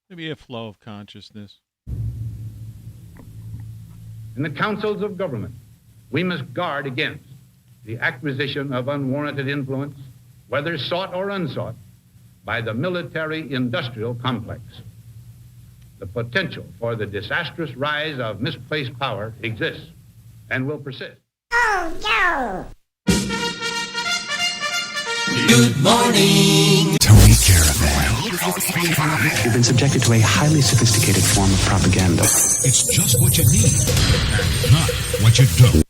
Maybe a flow of consciousness. In the councils of government, we must guard against the acquisition of unwarranted influence, whether sought or unsought, by the military-industrial complex. The potential for the disastrous rise of misplaced power exists and will persist. Oh, no! Good morning, Tony Caravan. You've been subjected to a highly sophisticated form of propaganda. It's just what you need, and not what you don't.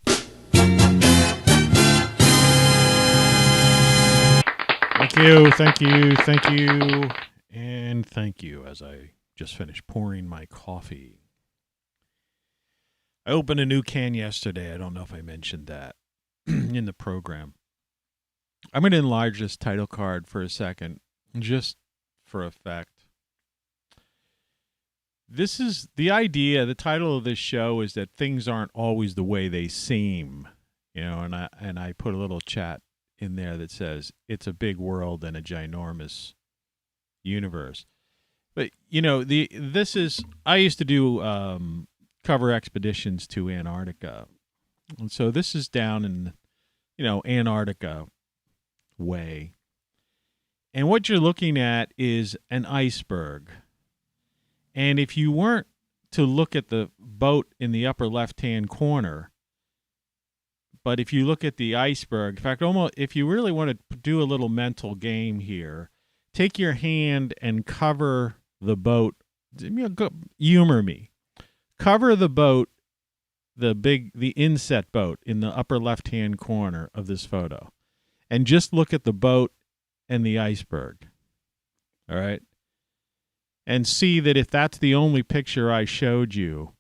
Thank you, and thank you as I just finished pouring my coffee. I opened a new can yesterday. I don't know if I mentioned that in the program. I'm going to enlarge this title card for a second, just for effect. This is the idea. The title of this show is that things aren't always the way they seem, and I put a little chat in there that says it's a big world and a ginormous universe. But I used to do cover expeditions to Antarctica, and so this is down in Antarctica way. And what you're looking at is an iceberg. And if you weren't to look at the boat in the upper left-hand corner, but if you look at the iceberg, in fact, almost if you really want to do a little mental game here, take your hand and cover the boat. Humor me. Cover the boat, the inset boat in the upper left-hand corner of this photo. And just look at the boat and the iceberg, all right? And see that if that's the only picture I showed you,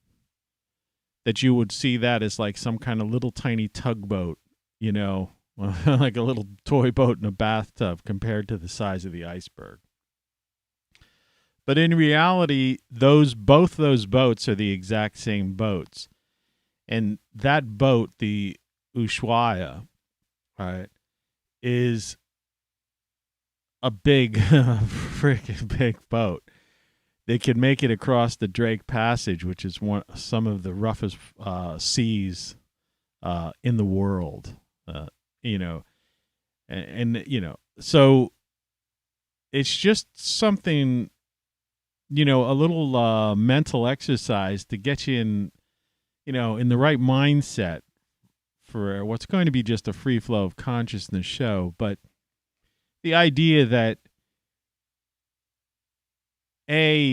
that you would see that as like some kind of little tiny tugboat, like a little toy boat in a bathtub compared to the size of the iceberg. But in reality, both those boats are the exact same boats. And that boat, the Ushuaia, right, is a big, freaking big boat. They could make it across the Drake Passage, which is some of the roughest seas in the world. So it's just something, a little mental exercise to get you in the right mindset for what's going to be just a free flow of consciousness show. But the idea that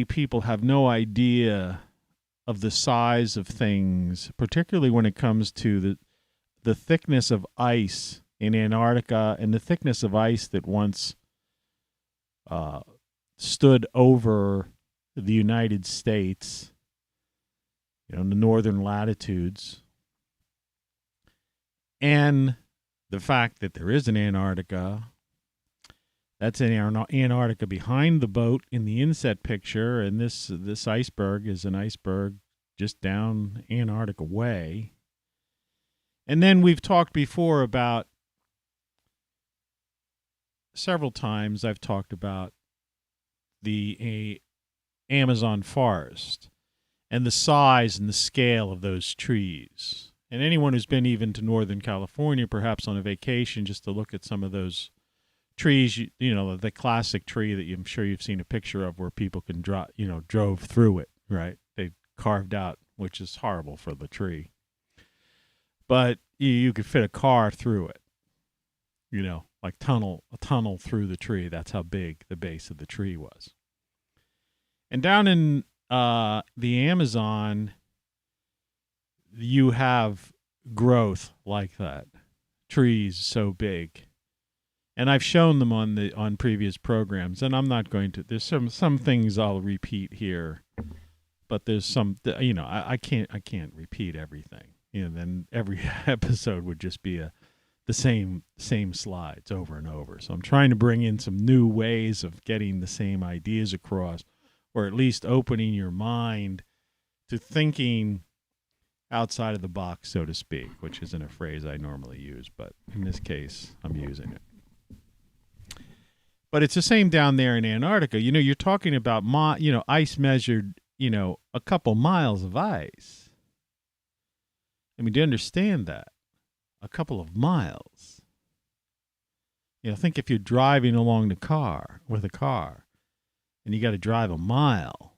people have no idea of the size of things, particularly when it comes to the thickness of ice in Antarctica and the thickness of ice that once stood over the United States, in the northern latitudes, and the fact that there is an Antarctica. That's in Antarctica behind the boat in the inset picture, and this iceberg is an iceberg just down Antarctica way. And then we've talked before about, several times I've talked about the Amazon forest and the size and the scale of those trees. And anyone who's been even to Northern California, perhaps on a vacation, just to look at some of those trees, the classic tree that I'm sure you've seen a picture of where people can drove through it, right? They carved out, which is horrible for the tree. But you could fit a car through it, like a tunnel through the tree. That's how big the base of the tree was. And down in the Amazon, you have growth like that, trees so big. And I've shown them on previous programs, and I'm not going to. There's some things I'll repeat here, but there's some, I can't repeat everything. Then every episode would just be the same slides over and over. So I'm trying to bring in some new ways of getting the same ideas across, or at least opening your mind to thinking outside of the box, so to speak, which isn't a phrase I normally use, but in this case, I'm using it. But it's the same down there in Antarctica. You're talking about ice measured, a couple miles of ice. I mean, do you understand that? A couple of miles. Think if you're driving along with a car, and you got to drive a mile.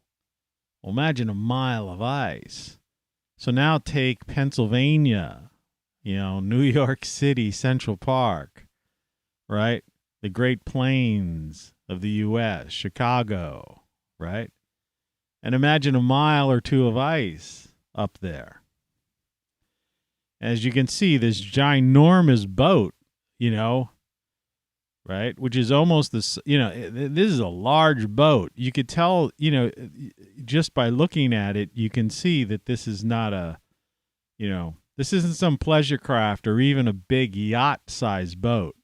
Well, imagine a mile of ice. So now take Pennsylvania, New York City, Central Park, right? The Great Plains of the U.S., Chicago, right? And imagine a mile or two of ice up there. As you can see, this ginormous boat, right, which is almost this is a large boat. You could tell, just by looking at it, you can see that this is not this isn't some pleasure craft or even a big yacht-sized boat.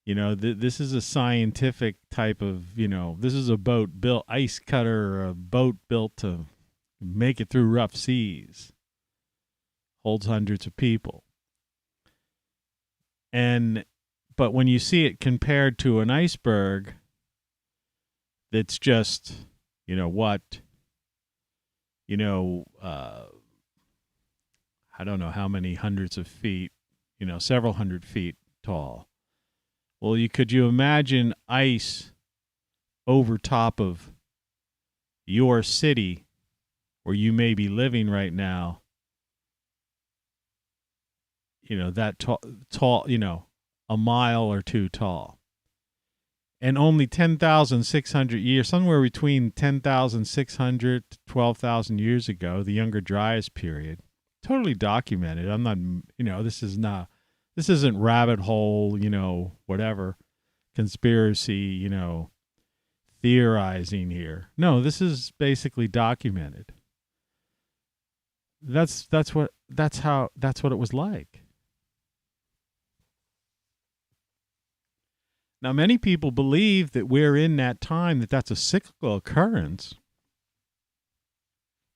This is a scientific type of, this is a boat built, ice cutter, or a boat built to make it through rough seas. Holds hundreds of people. But when you see it compared to an iceberg, that's just, I don't know how many hundreds of feet, several hundred feet tall. Well, could you imagine ice over top of your city where you may be living right now? That tall, a mile or two tall. And only 10,600 years, somewhere between 10,600 to 12,000 years ago, the Younger Dryas period, totally documented. I'm not, this isn't rabbit hole, whatever, conspiracy, theorizing here. No, this is basically documented. That's what it was like. Now, many people believe that we're in that time, that's a cyclical occurrence.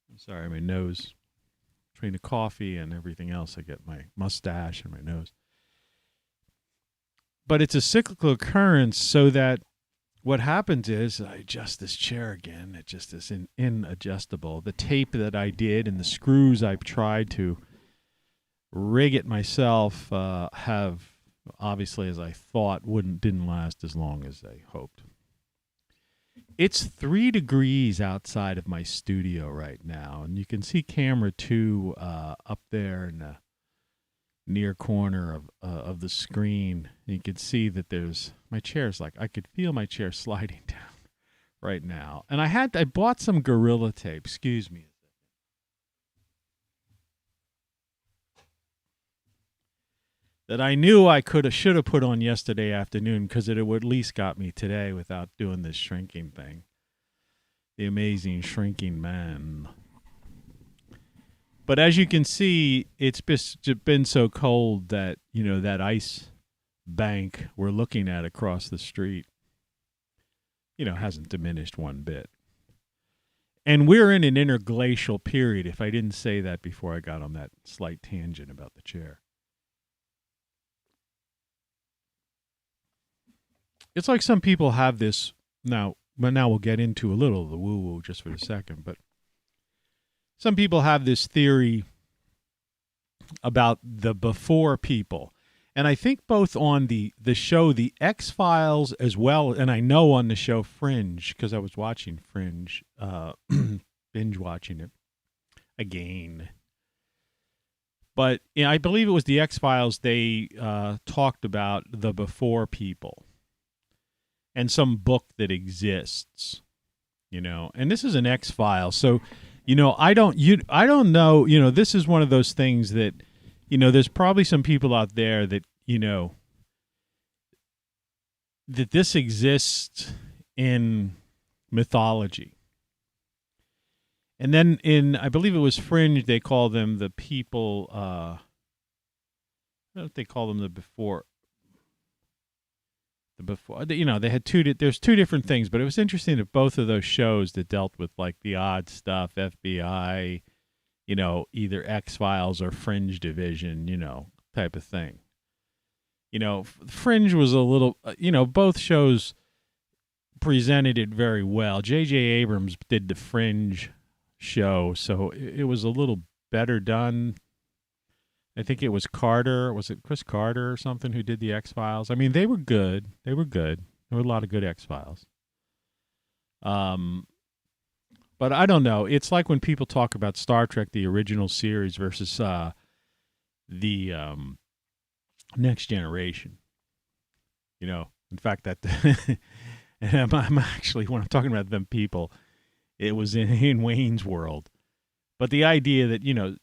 I'm sorry, my nose, between the coffee and everything else, I get my mustache and my nose. But it's a cyclical occurrence, so that what happens is, I adjust this chair again, it just is inadjustable. The tape that I did and the screws I've tried to rig it myself have, obviously, as I thought, didn't last as long as I hoped. It's 3 degrees outside of my studio right now, and you can see camera 2 up there in the near corner of the screen. And you can see that my chair's I could feel my chair sliding down right now. And I bought some Gorilla Tape. Excuse me. That I knew I should have put on yesterday afternoon, because it would at least got me today without doing this shrinking thing. The amazing shrinking man. But as you can see, it's been so cold that, that ice bank we're looking at across the street, hasn't diminished one bit. And we're in an interglacial period, if I didn't say that before I got on that slight tangent about the chair. It's like some people have this now, but now we'll get into a little of the woo-woo just for a second, but some people have this theory about the before people. And I think both on the show, The X-Files, as well, and I know on the show Fringe, because I was watching Fringe, binge watching it again. But I believe it was The X-Files, they talked about the before people. And some book that exists, and this is an X-File. So, I don't know, this is one of those things that, there's probably some people out there that, that this exists in mythology. And then I believe it was Fringe, they call them the people, I don't know if they call them the before, they had there's 2 different things, but it was interesting that both of those shows that dealt with the odd stuff, FBI, either X-Files or Fringe Division, type of thing. Fringe was a little, both shows presented it very well. J.J. Abrams did the Fringe show, so it was a little better done. I think it was Carter. Was it Chris Carter or something who did the X-Files? I mean, they were good. They were good. There were a lot of good X-Files. But I don't know. It's like when people talk about Star Trek, the original series, versus the Next Generation. You know, in fact, that and I'm actually, when I'm talking about them people, it was in Wayne's World. But the idea that, you know,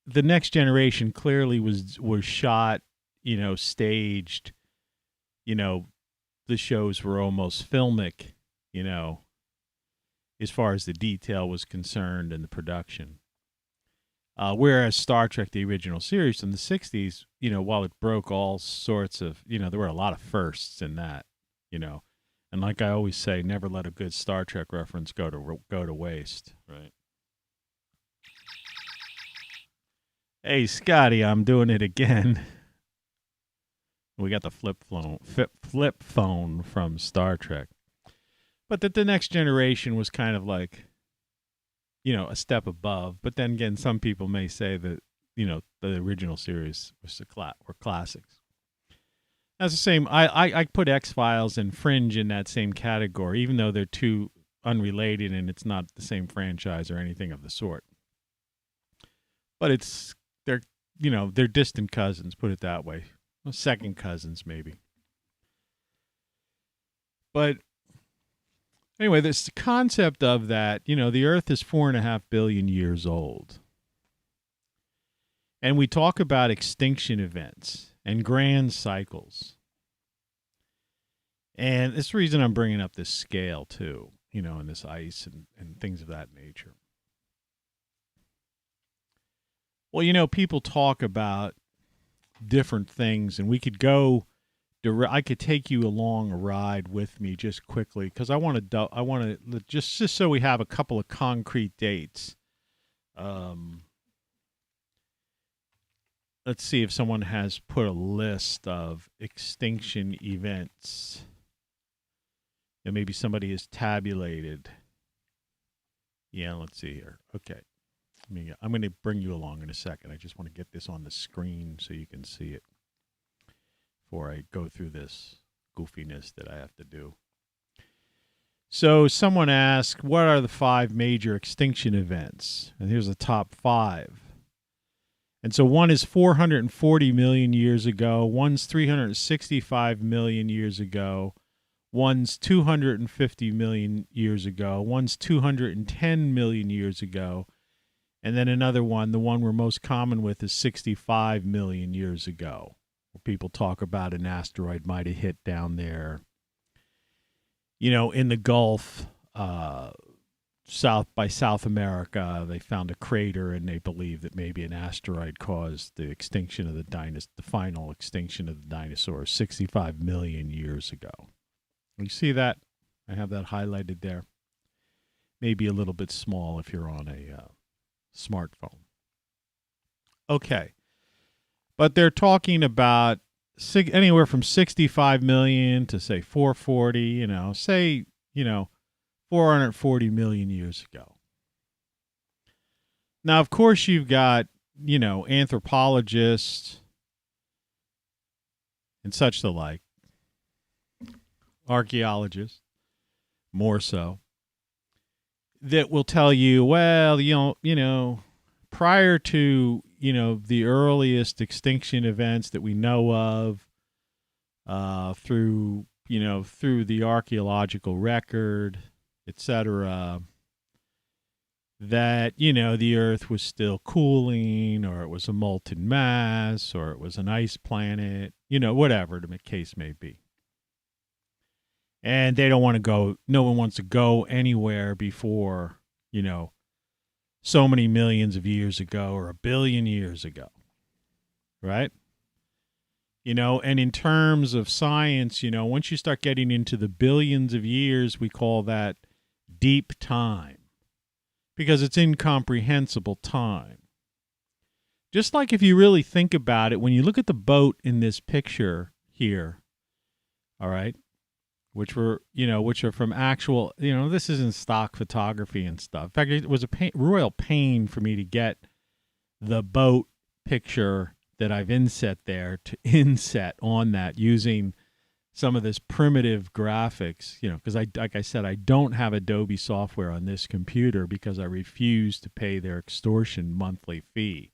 the Next Generation clearly was shot, you know, staged, you know, the shows were almost filmic, you know, as far as the detail was concerned and the production. Whereas Star Trek, the original series in the 60s, you know, while it broke all sorts of, you know, there were a lot of firsts in that, you know. And like I always say, never let a good Star Trek reference go to waste, right? Hey, Scotty, I'm doing it again. We got the flip phone from Star Trek. But that the Next Generation was kind of like, you know, a step above. But then again, some people may say that, you know, the original series was were classics. That's the same. I put X-Files and Fringe in that same category, even though they're two unrelated and it's not the same franchise or anything of the sort. But they're, you know, they're distant cousins, put it that way. Well, second cousins, maybe. But anyway, this concept of that, you know, the Earth is 4.5 billion years old. And we talk about extinction events and grand cycles. And it's the reason I'm bringing up this scale, too, you know, and this ice and things of that nature. Well, you know, people talk about different things, and we could go. I could take you along a ride with me just quickly because I want to just so we have a couple of concrete dates. Let's see if someone has put a list of extinction events. And maybe somebody has tabulated. Yeah, let's see here. Okay. I'm going to bring you along in a second. I just want to get this on the screen so you can see it before I go through this goofiness that I have to do. So someone asked, what are the 5 major extinction events? And here's the top 5. And so one is 440 million years ago. One's 365 million years ago. One's 250 million years ago. One's 210 million years ago. And then another one, the one we're most common with, is 65 million years ago. Where people talk about an asteroid might have hit down there, you know, in the Gulf, South America. They found a crater, and they believe that maybe an asteroid caused the extinction of the final extinction of the dinosaurs 65 million years ago. You see that? I have that highlighted there. Maybe a little bit small if you're on a smartphone. Okay. But they're talking about anywhere from 65 million to, say, 440, you know, say, you know, 440 million years ago. Now, of course, you've got, you know, anthropologists and such the like, archaeologists, more so, that will tell you, well, you know, prior to, you know, the earliest extinction events that we know of, through the archaeological record, etc., that, you know, the Earth was still cooling, or it was a molten mass, or it was an ice planet, you know, whatever the case may be. And they don't want to go, no one wants to go anywhere before, you know, so many millions of years ago or 1 billion years ago. Right? You know, and in terms of science, you know, once you start getting into the billions of years, we call that deep time, because it's incomprehensible time. Just like if you really think about it, when you look at the boat in this picture here, all right, which are from actual, this isn't stock photography and stuff. In fact, it was a royal pain for me to get the boat picture that I've inset there to inset on that using some of this primitive graphics, because like I said, I don't have Adobe software on this computer because I refuse to pay their extortion monthly fee.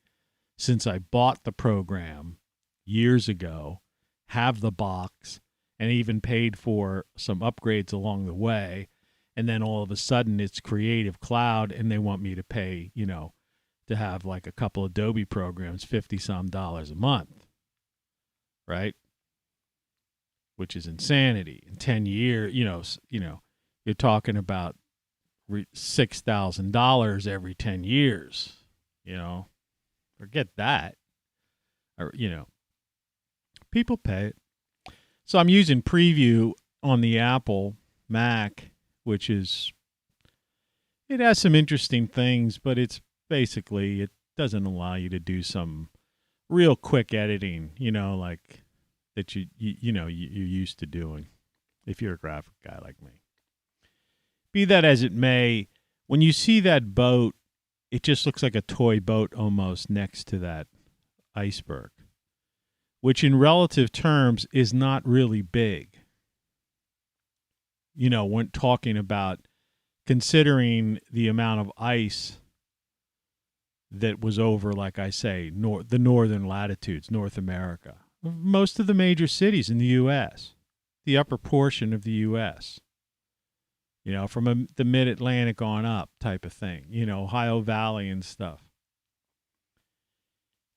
Since I bought the program years ago, have the box, and even paid for some upgrades along the way, and then all of a sudden it's Creative Cloud and they want me to pay, to have like a couple Adobe programs, $50-some a month, right? Which is insanity. In 10 years, you're talking about $6,000 every 10 years, forget that. Or, people pay it. So I'm using Preview on the Apple Mac, which it has some interesting things, but it's basically, it doesn't allow you to do some real quick editing, like that you're used to doing if you're a graphic guy like me. Be that as it may, when you see that boat, it just looks like a toy boat almost next to that iceberg, which in relative terms is not really big. When talking about considering the amount of ice that was over, like I say, the northern latitudes, North America. Most of the major cities in the U.S., the upper portion of the U.S., from the mid-Atlantic on up type of thing, Ohio Valley and stuff.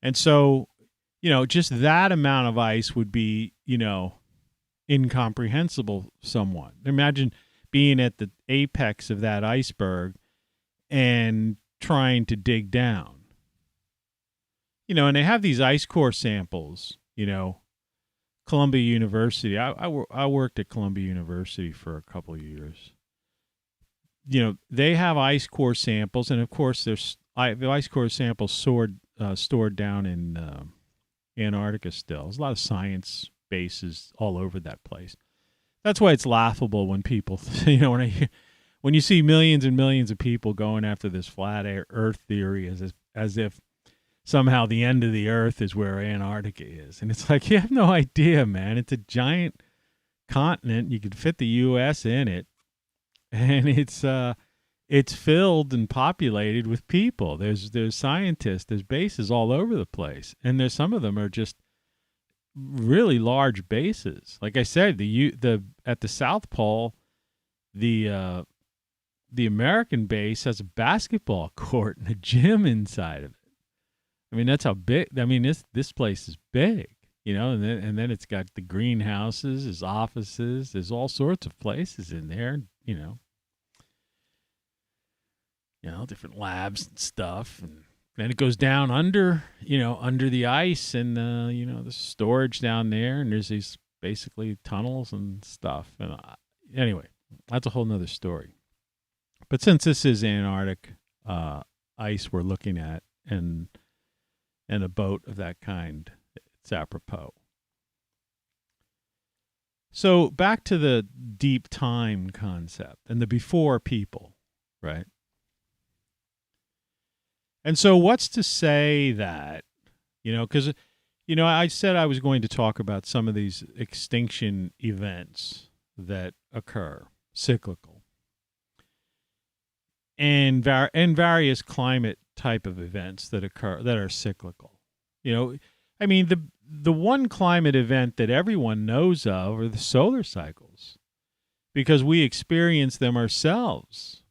And so, just that amount of ice would be, incomprehensible somewhat. Imagine being at the apex of that iceberg and trying to dig down. And they have these ice core samples, Columbia University. I worked at Columbia University for a couple of years. They have ice core samples, and of course there's the ice core samples stored down in Antarctica still. There's a lot of science bases all over that place. That's why it's laughable when people, when you see millions and millions of people going after this flat Earth theory as if somehow the end of the Earth is where Antarctica is. And it's like, you have no idea, man. It's a giant continent. You could fit the U.S. in it. And it's filled and populated with people. There's scientists, there's bases all over the place. And there's some of them are just really large bases. Like I said, at the South Pole, the American base has a basketball court and a gym inside of it. I mean, that's how big. I mean, this place is big, and then it's got the greenhouses, there's offices, there's all sorts of places in there, different labs and stuff, and then it goes down under the ice, and the storage down there, and there's these basically tunnels and stuff. And anyway, that's a whole nother story. But since this is Antarctic ice we're looking at, and a boat of that kind, it's apropos. So back to the deep time concept and the before people, right? And so what's to say that, because, I said I was going to talk about some of these extinction events that occur, cyclical, and various climate type of events that occur that are cyclical. I mean, the one climate event that everyone knows of are the solar cycles, because we experience them ourselves,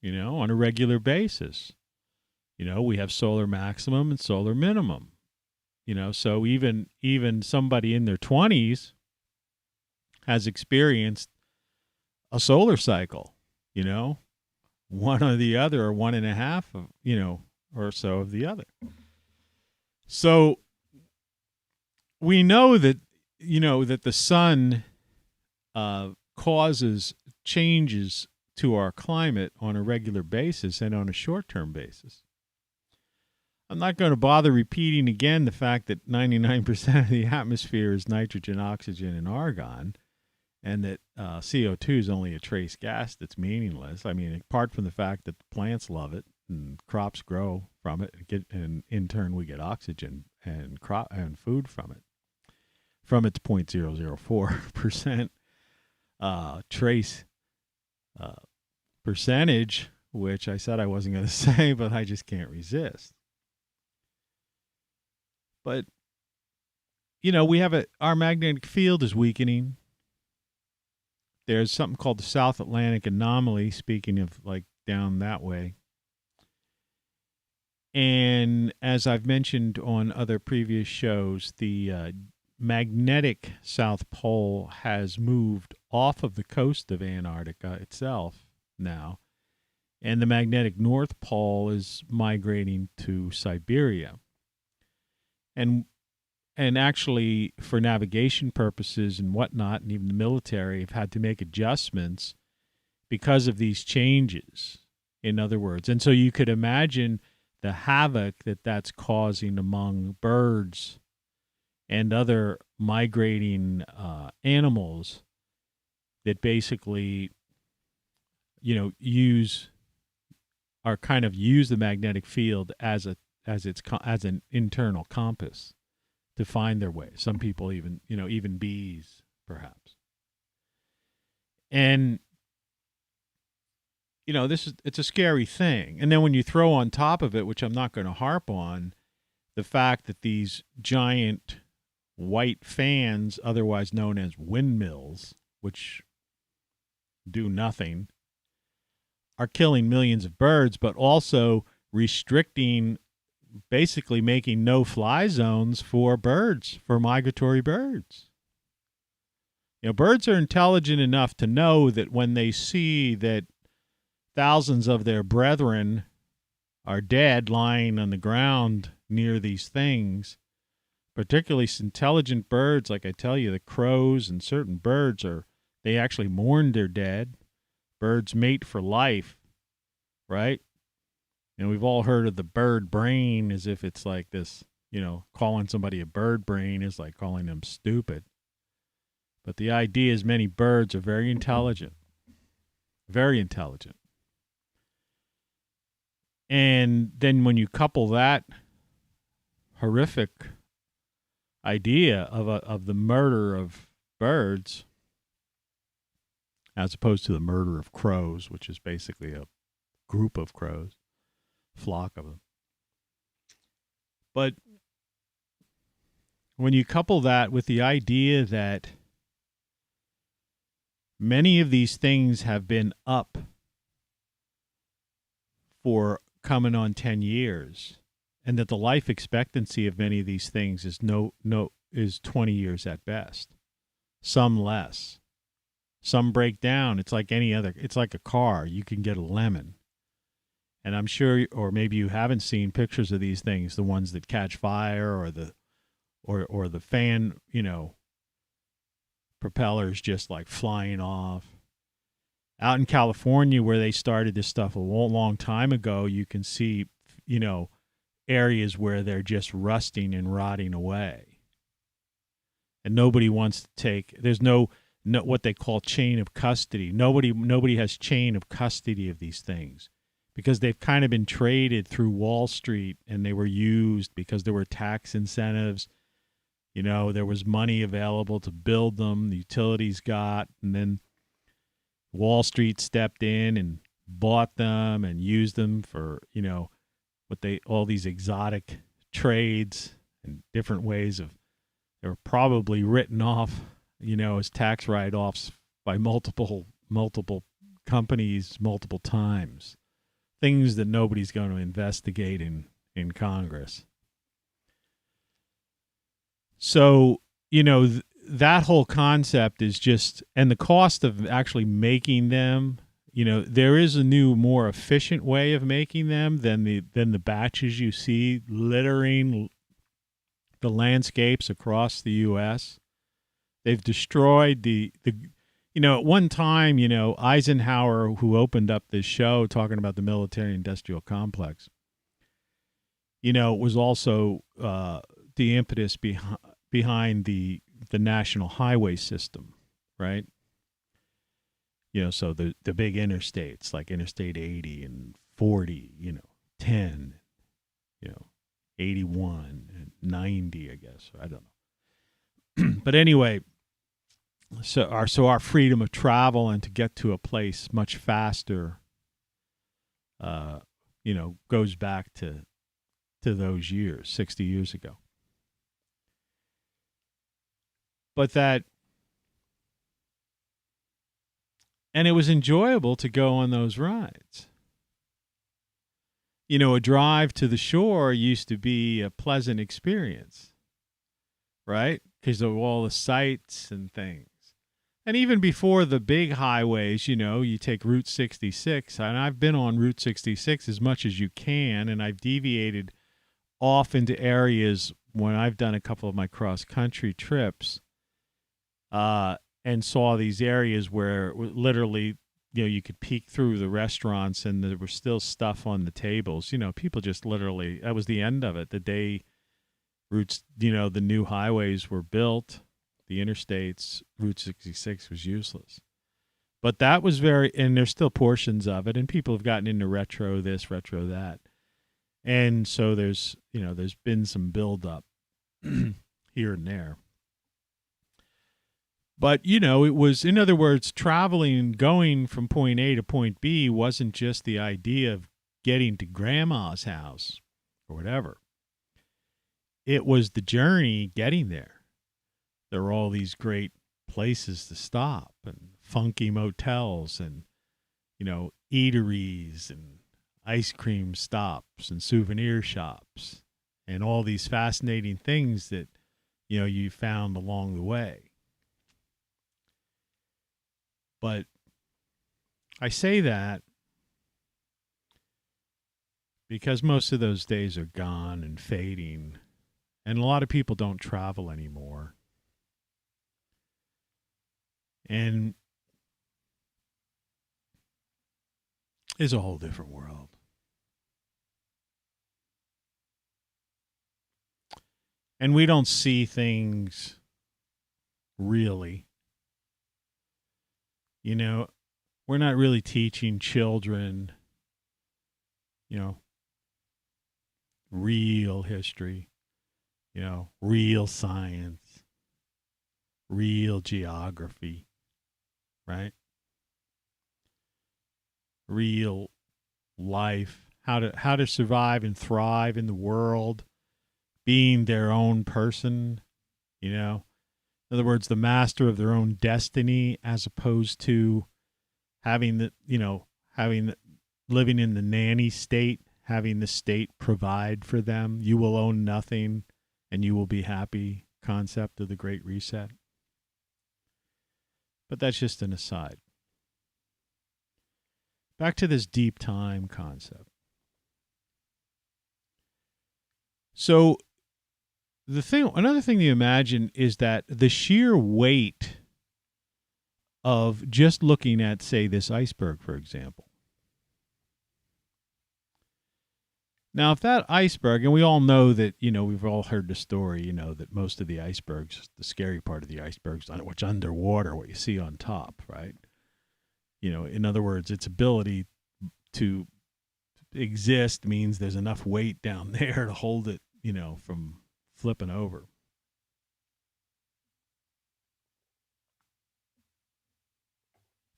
on a regular basis. We have solar maximum and solar minimum. So even somebody in their 20s has experienced a solar cycle, one or the other, or one and a half of, or so of the other. So we know that, that the sun causes changes to our climate on a regular basis and on a short-term basis. I'm not going to bother repeating again the fact that 99% of the atmosphere is nitrogen, oxygen, and argon, and that CO2 is only a trace gas that's meaningless. I mean, apart from the fact that the plants love it and crops grow from it, and in turn we get oxygen and crop and food from it, from its 0.004% trace percentage, which I said I wasn't going to say, but I just can't resist. But we have our magnetic field is weakening. There's something called the South Atlantic Anomaly, speaking of like down that way. And as I've mentioned on other previous shows, the magnetic South Pole has moved off of the coast of Antarctica itself now. And the magnetic North Pole is migrating to Siberia. And actually, for navigation purposes and whatnot, and even the military have had to make adjustments because of these changes, in other words. And so you could imagine the havoc that's causing among birds and other migrating animals that basically, use the magnetic field as an internal compass to find their way. Some people even bees, perhaps. And it's a scary thing. And then when you throw on top of it, which I'm not going to harp on, the fact that these giant white fans, otherwise known as windmills, which do nothing, are killing millions of birds, but also restricting, basically making no-fly zones for birds, for migratory birds. Birds are intelligent enough to know that when they see that thousands of their brethren are dead lying on the ground near these things, particularly intelligent birds, like I tell you, the crows and certain birds they actually mourn their dead. Birds mate for life, right? And we've all heard of the bird brain, as if it's like this, calling somebody a bird brain is like calling them stupid. But the idea is many birds are very intelligent. Very intelligent. And then when you couple that horrific idea of the murder of birds, as opposed to the murder of crows, which is basically a group of crows, flock of them. But when you couple that with the idea that many of these things have been up for coming on 10 years, and that the life expectancy of many of these things is is 20 years at best, some less. Some break down. It's like it's like a car. You can get a lemon. And I'm sure, or maybe you haven't seen pictures of these things, the ones that catch fire, or the fan, propellers just like flying off. Out in California, where they started this stuff a long time ago, you can see, areas where they're just rusting and rotting away. And nobody wants to there's no what they call chain of custody. Nobody has chain of custody of these things, because they've kind of been traded through Wall Street, and they were used because there were tax incentives. There was money available to build them, the utilities got, and then Wall Street stepped in and bought them and used them for, all these exotic trades and different ways they were probably written off, as tax write-offs by multiple companies multiple times. Things that nobody's going to investigate in Congress. So, that whole concept is just, and the cost of actually making them, there is a new, more efficient way of making them than the batches you see littering the landscapes across the U.S. They've destroyed at one time, Eisenhower, who opened up this show talking about the military-industrial complex, was also the impetus behind the national highway system, right? So the big interstates like Interstate 80 and 40, 10, 81 and 90, I guess. I don't know. But anyway, so our freedom of travel and to get to a place much faster, goes back to those years, 60 years ago. But and it was enjoyable to go on those rides. A drive to the shore used to be a pleasant experience, right? Because of all the sights and things. And even before the big highways, you take Route 66, and I've been on Route 66 as much as you can, and I've deviated off into areas when I've done a couple of my cross-country trips, and saw these areas where literally, you could peek through the restaurants and there was still stuff on the tables. People just literally, that was the end of it. The day routes, the new highways were built, the interstates, Route 66 was useless. But that was and there's still portions of it, and people have gotten into retro this, retro that. And so there's been some buildup here and there. But, it was, in other words, traveling, going from point A to point B wasn't just the idea of getting to grandma's house or whatever. It was the journey getting there. There were all these great places to stop and funky motels and, eateries and ice cream stops and souvenir shops and all these fascinating things that, you found along the way. But I say that because most of those days are gone and fading, and a lot of people don't travel anymore. And it's a whole different world. And we don't see things really. We're not really teaching children, real history, real science, real geography, right? Real life, how to survive and thrive in the world, being their own person, In other words, the master of their own destiny, as opposed to having living in the nanny state, having the state provide for them. You will own nothing and you will be happy concept of the Great Reset. But that's just an aside. Back to this deep time concept. So another thing to imagine is that the sheer weight of just looking at, say, this iceberg, for example. Now, if that iceberg, and we all know that, we've all heard the story, that most of the icebergs, the scary part of the icebergs, which underwater, what you see on top, right? In other words, its ability to exist means there's enough weight down there to hold it, from flipping over.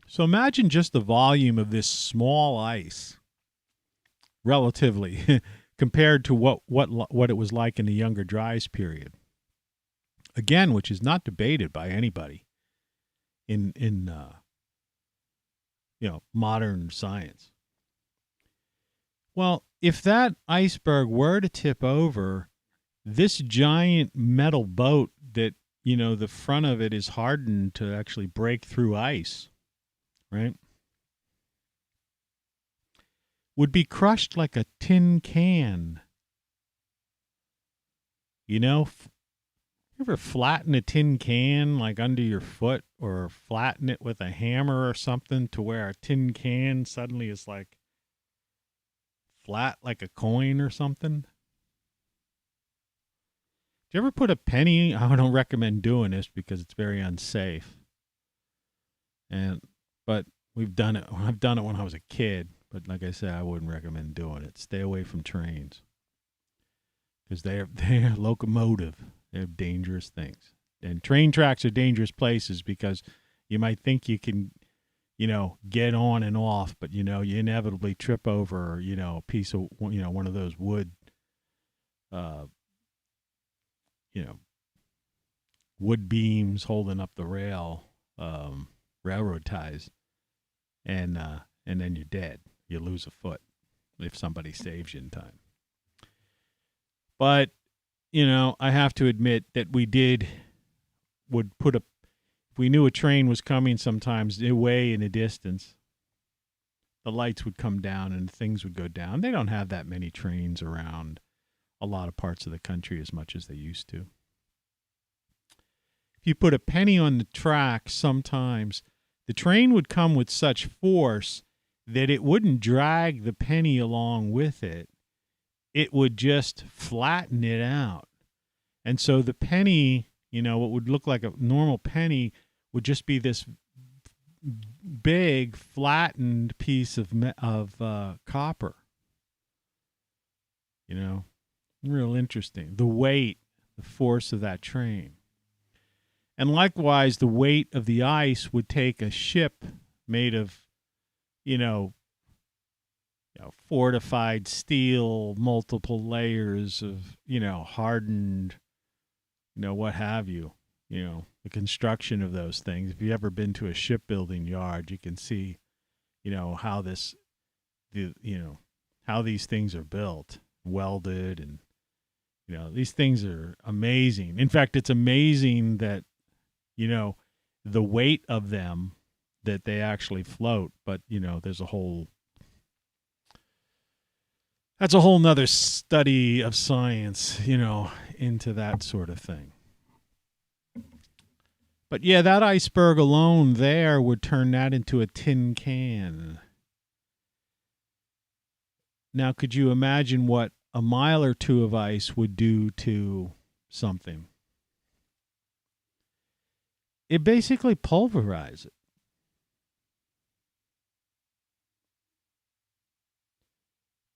So imagine just the volume of this small ice, relatively, compared to what it was like in the Younger Dryas period. Again, which is not debated by anybody in modern science. Well, if that iceberg were to tip over, this giant metal boat that, the front of it is hardened to actually break through ice, right, would be crushed like a tin can. You ever flatten a tin can like under your foot, or flatten it with a hammer or something to where a tin can suddenly is like flat like a coin or something? Do you ever put a penny? I don't recommend doing this because it's very unsafe. But We've done it. I've done it when I was a kid, but like I said, I wouldn't recommend doing it. Stay away from trains because they're locomotive. They're dangerous things, and train tracks are dangerous places because you might think you can, get on and off, but you inevitably trip over, a piece of, one of those wood, wood beams holding up the railroad ties. And then you're dead. You lose a foot if somebody saves you in time. But, I have to admit that if we knew a train was coming sometimes way in the distance, the lights would come down and things would go down. They don't have that many trains around a lot of parts of the country as much as they used to. If you put a penny on the track, sometimes the train would come with such force that it wouldn't drag the penny along with it. It would just flatten it out. And so the penny, what would look like a normal penny would just be this big flattened piece of copper. Real interesting. The weight, the force of that train. And likewise, the weight of the ice would take a ship made of, fortified steel, multiple layers of, hardened, what have you, the construction of those things. If you've ever been to a shipbuilding yard, you can see, how how these things are built, welded, and, these things are amazing. In fact, it's amazing that, the weight of them that they actually float. But, that's a whole nother study of science, into that sort of thing. But yeah, that iceberg alone there would turn that into a tin can. Now, could you imagine what a mile or two of ice would do to something? It basically pulverizes it.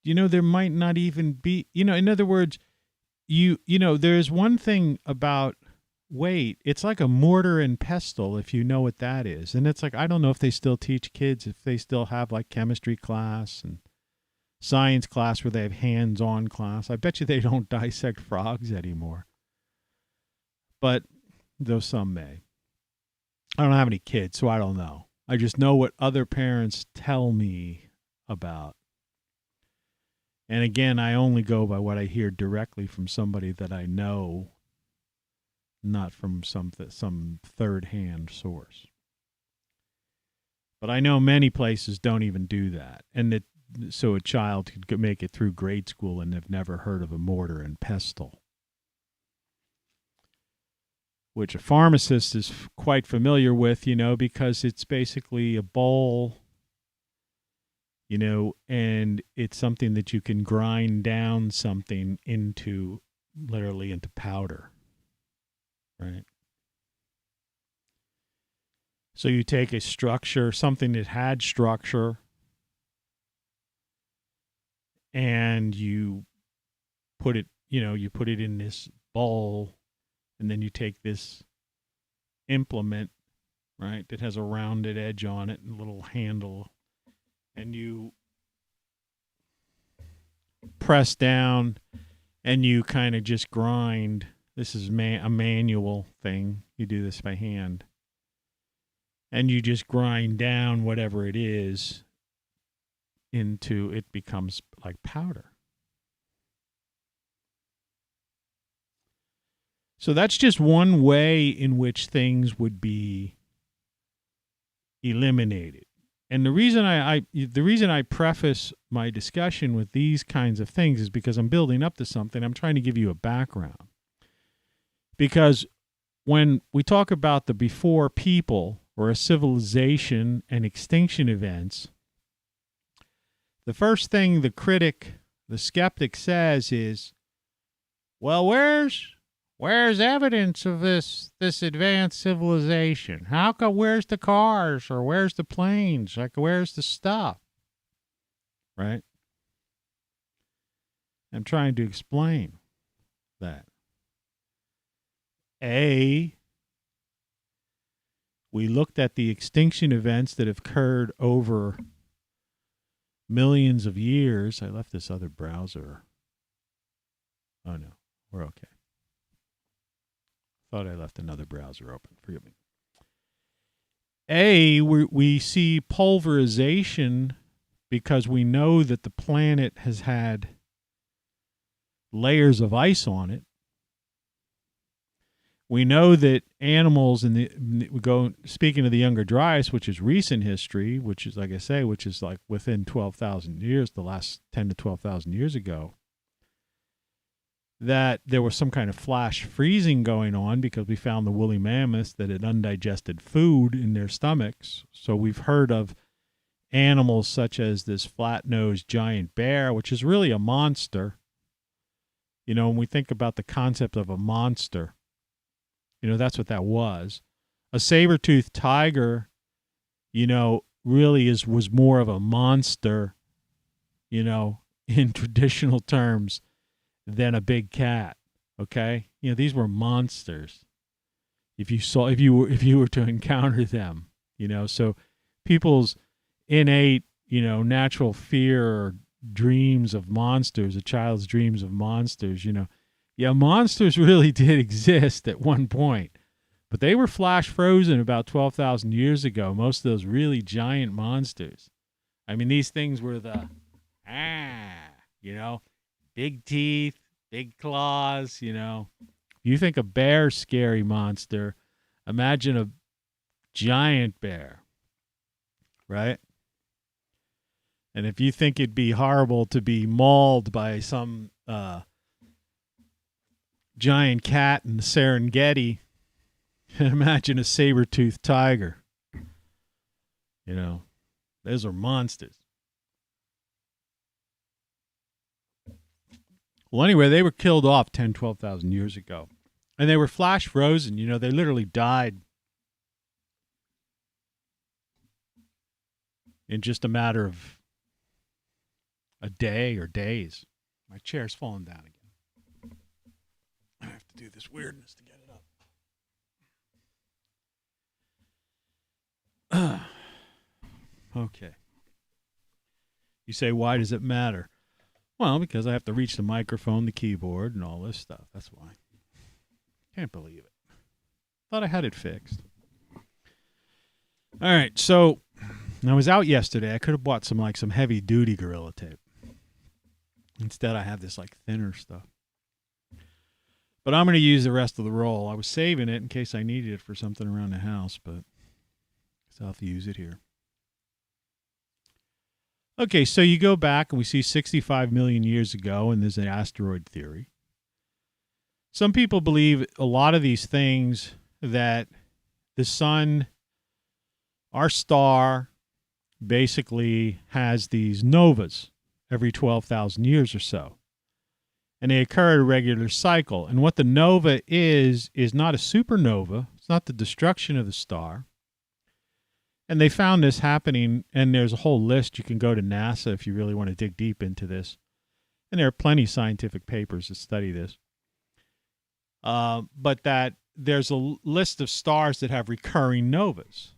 There might not even be, in other words, there's one thing about weight. It's like a mortar and pestle, if you know what that is. And it's like, I don't know if they still teach kids, if they still have like chemistry class and science class where they have hands-on class. I bet you they don't dissect frogs anymore. But though some may. I don't have any kids, so I don't know. I just know what other parents tell me about. And again, I only go by what I hear directly from somebody that I know, not from some third-hand source. But I know many places don't even do that. And so a child could make it through grade school and have never heard of a mortar and pestle, which a pharmacist is quite familiar with, because it's basically a bowl, and it's something that you can grind down something literally into powder, right? So you take a structure, something that had structure, and you put it in this bowl. And then you take this implement, right, that has a rounded edge on it and a little handle, and you press down and you kind of just grind. This is a manual thing. You do this by hand. And you just grind down whatever it is into it becomes like powder. So that's just one way in which things would be eliminated. And the reason I preface my discussion with these kinds of things is because I'm building up to something. I'm trying to give you a background. Because when we talk about the before people or a civilization and extinction events, the first thing the skeptic says is, well, where's where's evidence of this advanced civilization? How come, where's the cars or where's the planes? Like, where's the stuff? Right? I'm trying to explain that. We looked at the extinction events that have occurred over millions of years. I left this other browser. Oh, no. We're okay. Thought I left another browser open. Forgive me. We see pulverization because we know that the planet has had layers of ice on it. We know that animals speaking of the Younger Dryas, which is recent history, which is, like I say, which is like within 12,000 years, the last 10 to 12,000 years ago, that there was some kind of flash freezing going on because we found the woolly mammoths that had undigested food in their stomachs. So we've heard of animals such as this flat-nosed giant bear, which is really a monster. You know, when we think about the concept of a monster, you know, that's what that was. A saber-toothed tiger, you know, really was more of a monster, you know, in traditional terms than a big cat. Okay? You know, these were monsters. If you were to encounter them, you know, so people's innate, you know, natural fear or dreams of monsters, a child's dreams of monsters, you know. Yeah, monsters really did exist at one point, but they were flash frozen about 12,000 years ago, most of those really giant monsters. I mean, these things were you know, big teeth, big claws, you know. You think a bear's scary monster, imagine a giant bear, right? And if you think it'd be horrible to be mauled by some giant cat in the Serengeti, imagine a saber-toothed tiger. You know, those are monsters. Well, anyway, they were killed off 10, 12,000 years ago. And they were flash frozen. You know, they literally died in just a matter of a day or days. My chair's falling down again. I have to do this weirdness to get it up. Okay. You say, why does it matter? Well, because I have to reach the microphone, the keyboard, and all this stuff. That's why. Can't believe it. Thought I had it fixed. All right, so I was out yesterday. I could have bought some heavy-duty Gorilla Tape. Instead, I have this thinner stuff. But I'm going to use the rest of the roll. I was saving it in case I needed it for something around the house, but I'll have to use it here. Okay, so you go back and we see 65 million years ago, and there's an asteroid theory. Some people believe a lot of these things, that the sun, our star, basically has these novas every 12,000 years or so. And they occur at a regular cycle. And what the nova is not a supernova. It's not the destruction of the star. And they found this happening, and there's a whole list. You can go to NASA if you really want to dig deep into this. And there are plenty of scientific papers that study this. But that there's a list of stars that have recurring novas.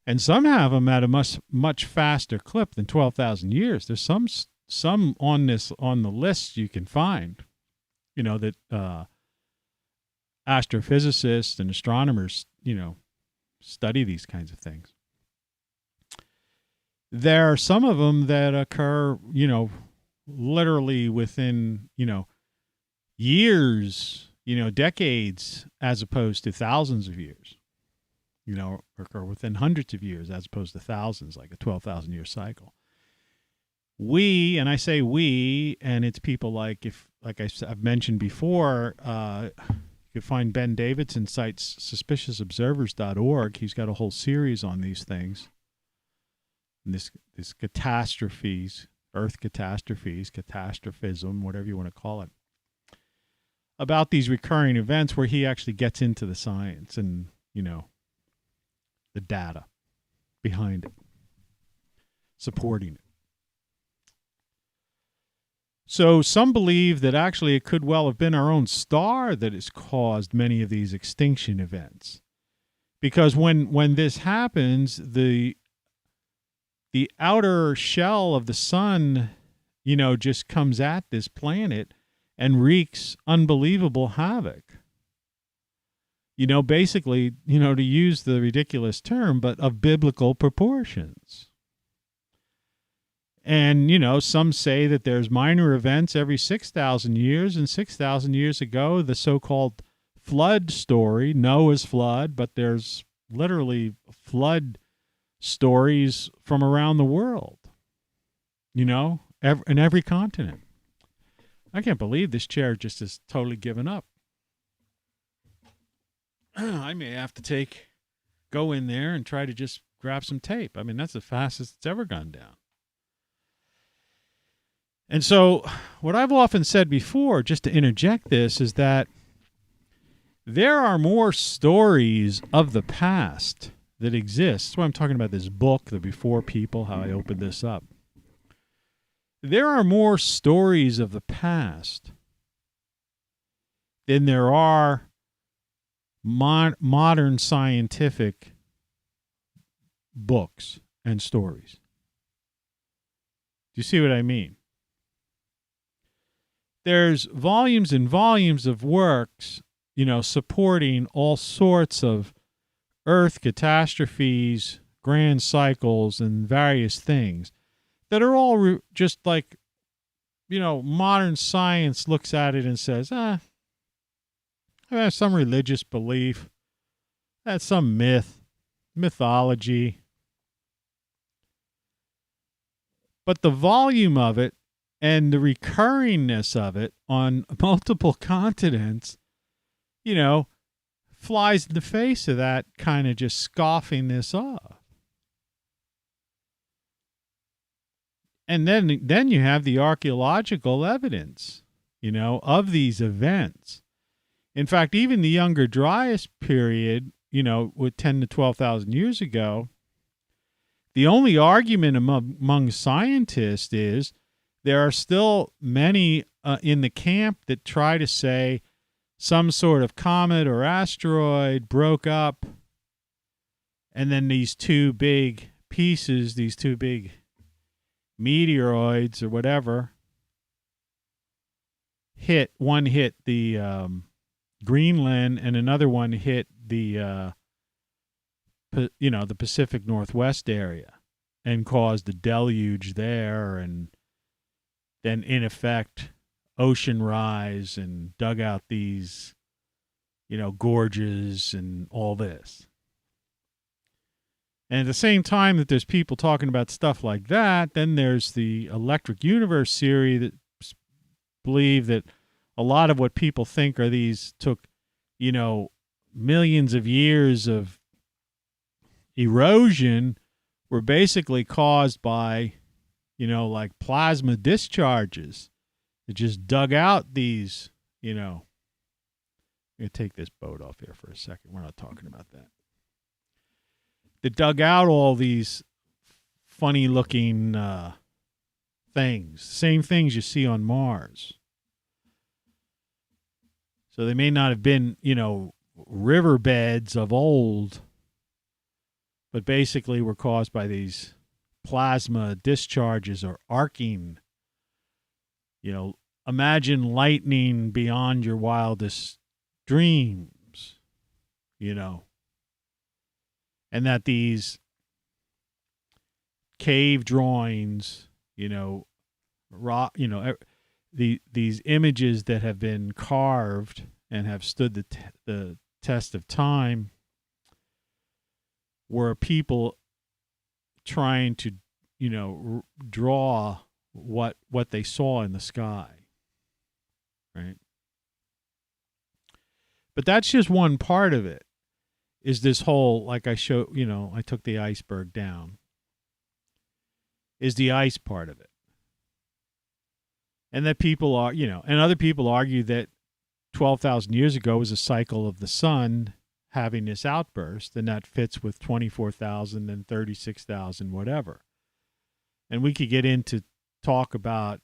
And some have them at a much faster clip than 12,000 years. There's some on the list you can find, you know, that astrophysicists and astronomers, you know, study these kinds of things. There are some of them that occur, you know, literally within, you know, years, you know, decades, as opposed to thousands of years, you know, occur within hundreds of years as opposed to thousands, like a 12,000-year cycle. We, and I say we, and it's people like I've mentioned before, you can find Ben Davidson's site's suspiciousobservers.org. He's got a whole series on these things. And this catastrophes, Earth catastrophes, catastrophism, whatever you want to call it. about these recurring events where he actually gets into the science and, the data behind it, supporting it. So some believe that actually it could well have been our own star that has caused many of these extinction events. Because when this happens, the outer shell of the sun, just comes at this planet and wreaks unbelievable havoc. Basically, to use the ridiculous term, but of biblical proportions. And, some say that there's minor events every 6,000 years, and 6,000 years ago, the so-called flood story, Noah's flood, but there's literally flood stories from around the world, in every continent. I can't believe this chair just is totally given up. I may have to go in there and try to just grab some tape. I mean, that's the fastest it's ever gone down. And so what I've often said before, just to interject this, is that there are more stories of the past that exist. That's why I'm talking about this book, The Before People, how I opened this up. There are more stories of the past than there are modern scientific books and stories. Do you see what I mean? There's volumes and volumes of works, supporting all sorts of Earth catastrophes, grand cycles, and various things that are all just like, modern science looks at it and says, I have some religious belief, that's some mythology. But the volume of it and the recurringness of it on multiple continents, flies in the face of that kind of just scoffing this off. And then you have the archaeological evidence, of these events. In fact, even the Younger Dryas period, with 10 to 12,000 years ago, the only argument among scientists is there are still many in the camp that try to say some sort of comet or asteroid broke up, and then these two big pieces, these two big meteoroids or whatever, one hit the Greenland, and another one hit the the Pacific Northwest area and caused a deluge there, and then in effect ocean rise and dug out these gorges and all this. And at the same time that there's people talking about stuff like that, then there's the electric universe theory that believe that a lot of what people think are these took, millions of years of erosion were basically caused by, like plasma discharges that just dug out these, I'm going to take this boat off here for a second. We're not talking about that. That dug out all these funny looking things, same things you see on Mars. So they may not have been, riverbeds of old, but basically were caused by these plasma discharges or arcing. Imagine lightning beyond your wildest dreams, and that these cave drawings, these images that have been carved and have stood the test of time were people trying to, draw what they saw in the sky, right? But that's just one part of it, is this whole, like I show, I took the iceberg down, is the ice part of it. And that people are, and other people argue that 12,000 years ago was a cycle of the sun having this outburst, and that fits with 24,000 and 36,000, whatever. And we could get into talk about,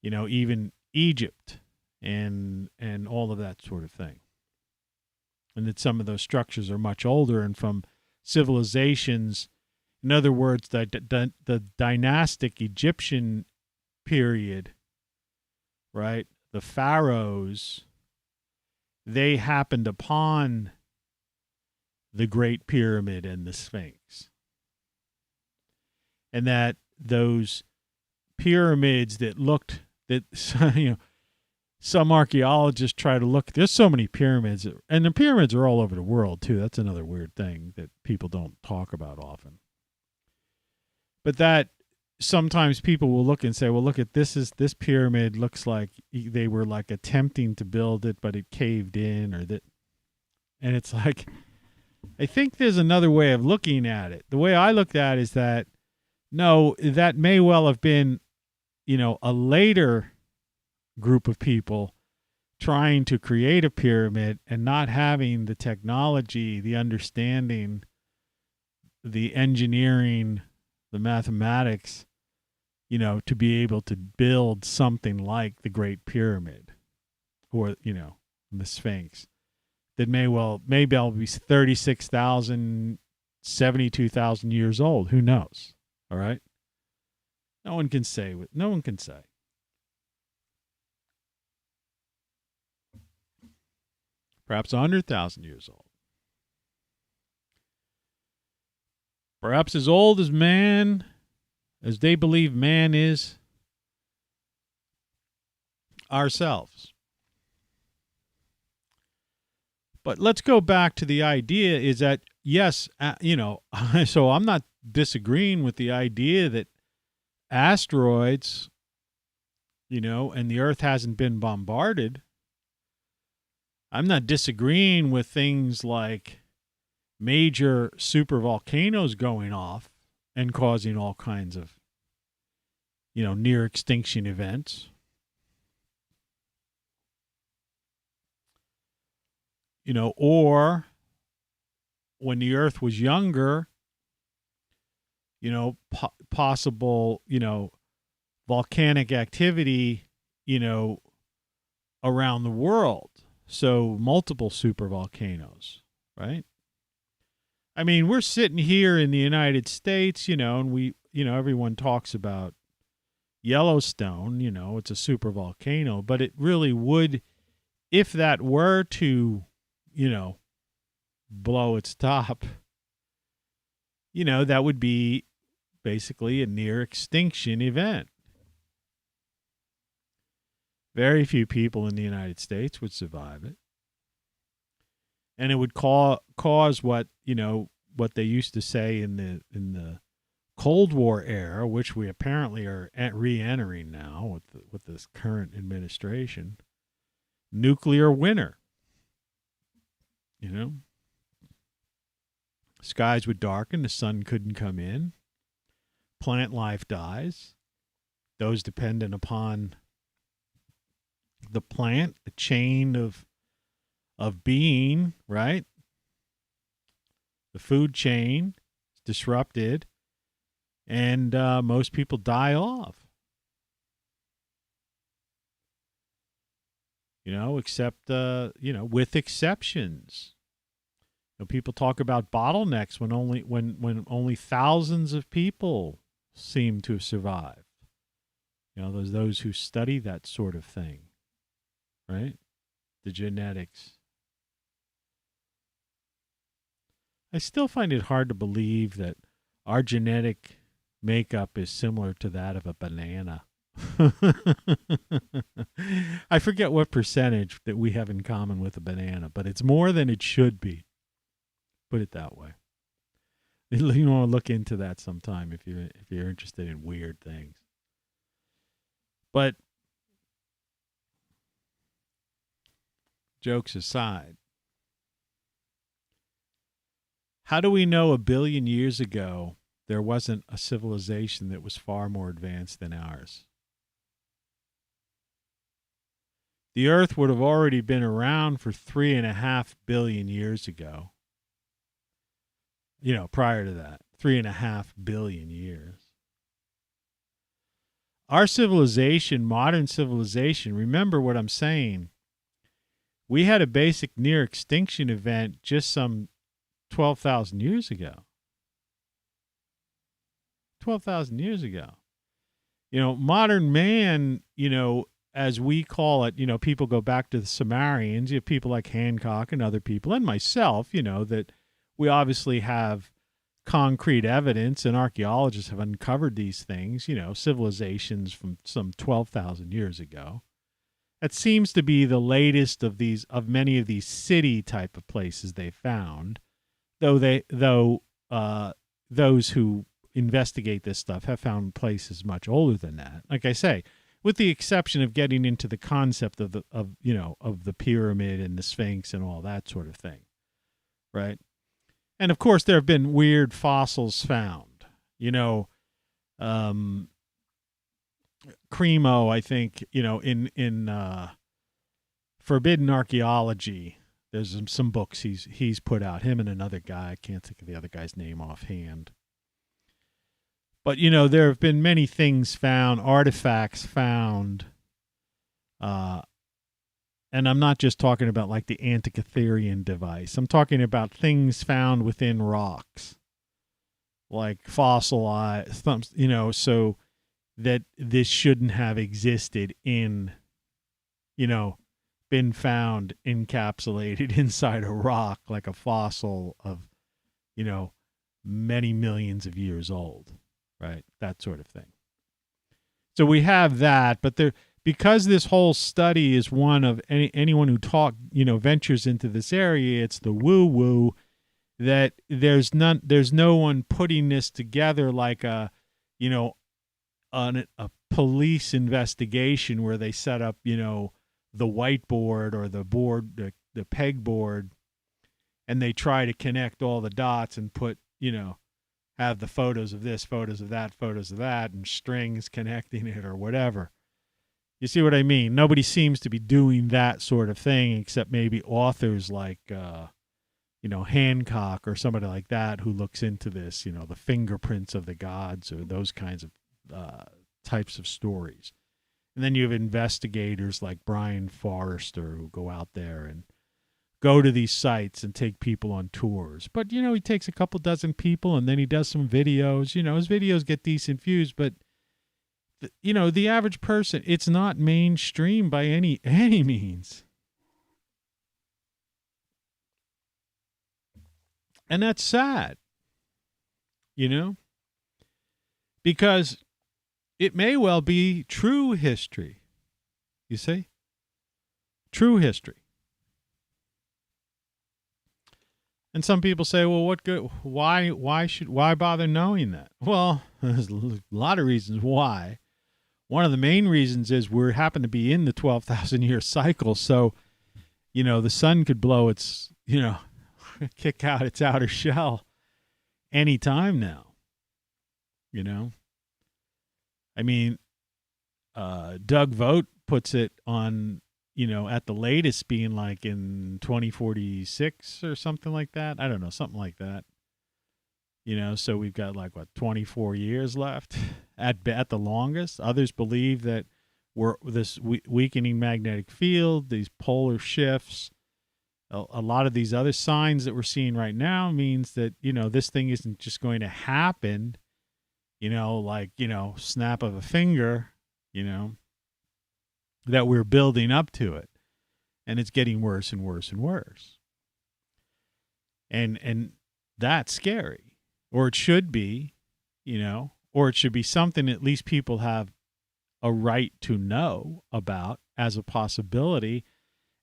even Egypt and all of that sort of thing. And that some of those structures are much older and from civilizations. In other words, the dynastic Egyptian period, right? The pharaohs, they happened upon the Great Pyramid and the Sphinx. And that those pyramids that looked, some archaeologists try to look, there's so many pyramids, and the pyramids are all over the world too. That's another weird thing that people don't talk about often. But that sometimes people will look and say, well, look at this pyramid looks like they were like attempting to build it, but it caved in, or that. And it's like, I think there's another way of looking at it. The way I looked at it is that, no, that may well have been, a later group of people trying to create a pyramid and not having the technology, the understanding, the engineering, the mathematics, to be able to build something like the Great Pyramid or, the Sphinx that maybe I'll be 36,000, 72,000 years old. Who knows? All right. No one can say. Perhaps 100,000 years old. Perhaps as old as man, as they believe man is ourselves. But let's go back to the idea is that, yes, so I'm not disagreeing with the idea that asteroids, and the Earth hasn't been bombarded. I'm not disagreeing with things like major supervolcanoes going off and causing all kinds of, near extinction events. Or when the Earth was younger, possible, volcanic activity, around the world. So multiple supervolcanoes, right? I mean, we're sitting here in the United States, and we, everyone talks about Yellowstone, it's a supervolcano, but it really would, if that were to, blow its top, that would be basically a near extinction event. Very few people in the United States would survive it. And it would cause what, what they used to say in the Cold War era, which we apparently are re-entering now with this current administration, nuclear winter. Skies would darken, the sun couldn't come in, plant life dies, those dependent upon the plant, the chain of being, right? The food chain is disrupted, and most people die off. Except, with exceptions. People talk about bottlenecks when only thousands of people seem to survive. There's those who study that sort of thing, right? The genetics. I still find it hard to believe that our genetic makeup is similar to that of a banana. I forget what percentage that we have in common with a banana, but it's more than it should be. Put it that way. You want to look into that sometime if you're interested in weird things. But jokes aside, how do we know 1 billion years ago there wasn't a civilization that was far more advanced than ours? the Earth would have already been around for 3.5 billion years ago. Prior to that, 3.5 billion years. Our civilization, modern civilization, remember what I'm saying, we had a basic near extinction event just some 12,000 years ago. 12,000 years ago. Modern man, as we call it, people go back to the Sumerians, you have people like Hancock and other people, and myself, that we obviously have concrete evidence, and archaeologists have uncovered these things, civilizations from some 12,000 years ago. That seems to be the latest of many of these city type of places they found, though those who investigate this stuff have found places much older than that. Like I say, with the exception of getting into the concept of the pyramid and the Sphinx and all that sort of thing, right? And of course, there have been weird fossils found. Cremo, I think, in Forbidden Archaeology, there's some books he's put out. Him and another guy, I can't think of the other guy's name offhand. But, there have been many things found, artifacts found. And I'm not just talking about like the Antikytherian device. I'm talking about things found within rocks, like fossilized, so that this shouldn't have existed been found encapsulated inside a rock, like a fossil of, many millions of years old. Right, that sort of thing. So we have that, but because this whole study is one of anyone who ventures into this area, it's the woo-woo, that there's no one putting this together like a police investigation where they set up, the whiteboard or the board, the pegboard, and they try to connect all the dots and put, have the photos of this, photos of that, and strings connecting it or whatever. You see what I mean? Nobody seems to be doing that sort of thing except maybe authors like, Hancock or somebody like that who looks into this, the fingerprints of the gods or those kinds of types of stories. And then you have investigators like Brian Forrester who go out there and go to these sites and take people on tours. But, he takes a couple dozen people and then he does some videos. His videos get decent views, but, the average person, it's not mainstream by any means. And that's sad, because it may well be true history. You see? True history. And some people say, well, what good? Why bother knowing that? Well, there's a lot of reasons why. One of the main reasons is we happen to be in the 12,000 year cycle. So, the sun could blow its, kick out its outer shell anytime now. I mean, Doug Vogt puts it on, at the latest being like in 2046 or something like that. I don't know, something like that. So we've got 24 years left at the longest. Others believe that this weakening magnetic field, these polar shifts, a lot of these other signs that we're seeing right now means that, this thing isn't just going to happen, snap of a finger, that we're building up to it, and it's getting worse and worse and worse. And that's scary, or it should be, or it should be something at least people have a right to know about as a possibility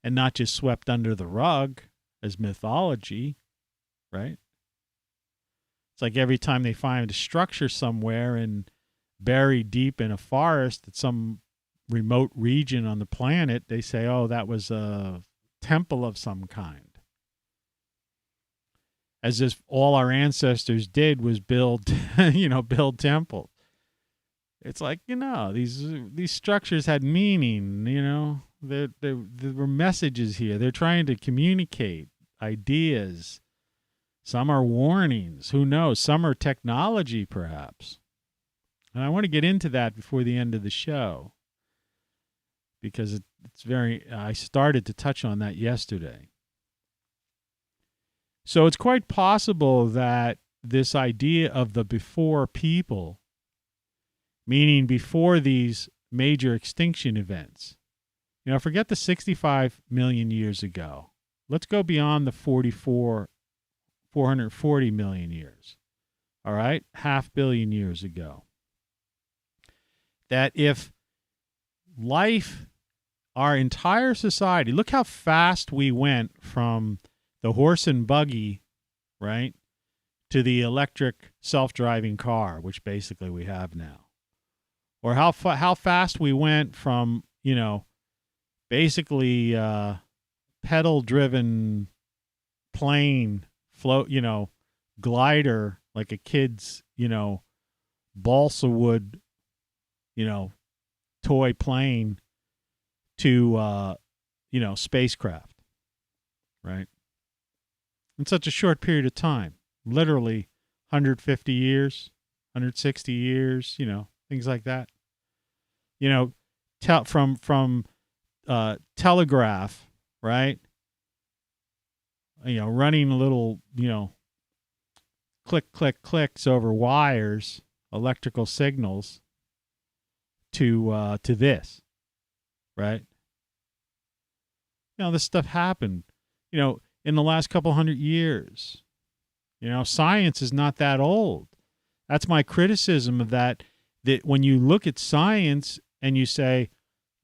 and not just swept under the rug as mythology, right? It's like every time they find a structure somewhere and buried deep in a forest at some remote region on the planet, they say, oh, that was a temple of some kind. As if all our ancestors did was build temples. It's like, these structures had meaning, there were messages here. They're trying to communicate ideas. Some are warnings. Who knows? Some are technology, perhaps. And I want to get into that before the end of the show, because it's very, I started to touch on that yesterday. So it's quite possible that this idea of the before people, meaning before these major extinction events, forget the 65 million years ago. Let's go beyond the 440 million years. All right? 500 million years ago. That if life, our entire society, look how fast we went from the horse and buggy, right, to the electric self-driving car, which basically we have now. Or how fast we went from, basically pedal-driven plane, float, glider, like a kid's, balsa wood, toy plane, to, spacecraft, right? In such a short period of time, literally 150 years, 160 years, things like that. From telegraph, right? Running a little, clicks over wires, electrical signals to this, right? This stuff happened, in the last couple hundred years. Science is not that old. That's my criticism of that when you look at science and you say,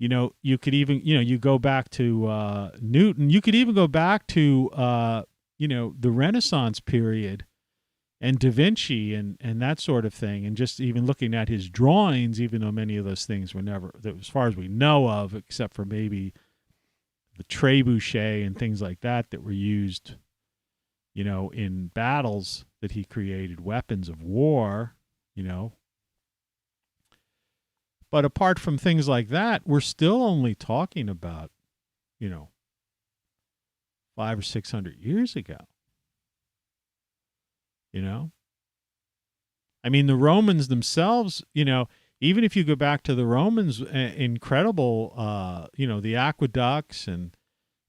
you could even, you go back to Newton, you could even go back to, the Renaissance period and Da Vinci and that sort of thing. And just even looking at his drawings, even though many of those things were never, as far as we know of, except for maybe the trebuchet and things like that were used, in battles that he created, weapons of war, But apart from things like that, we're still only talking about, 500 or 600 years ago. I mean, the Romans themselves, even if you go back to the Romans, incredible, the aqueducts and,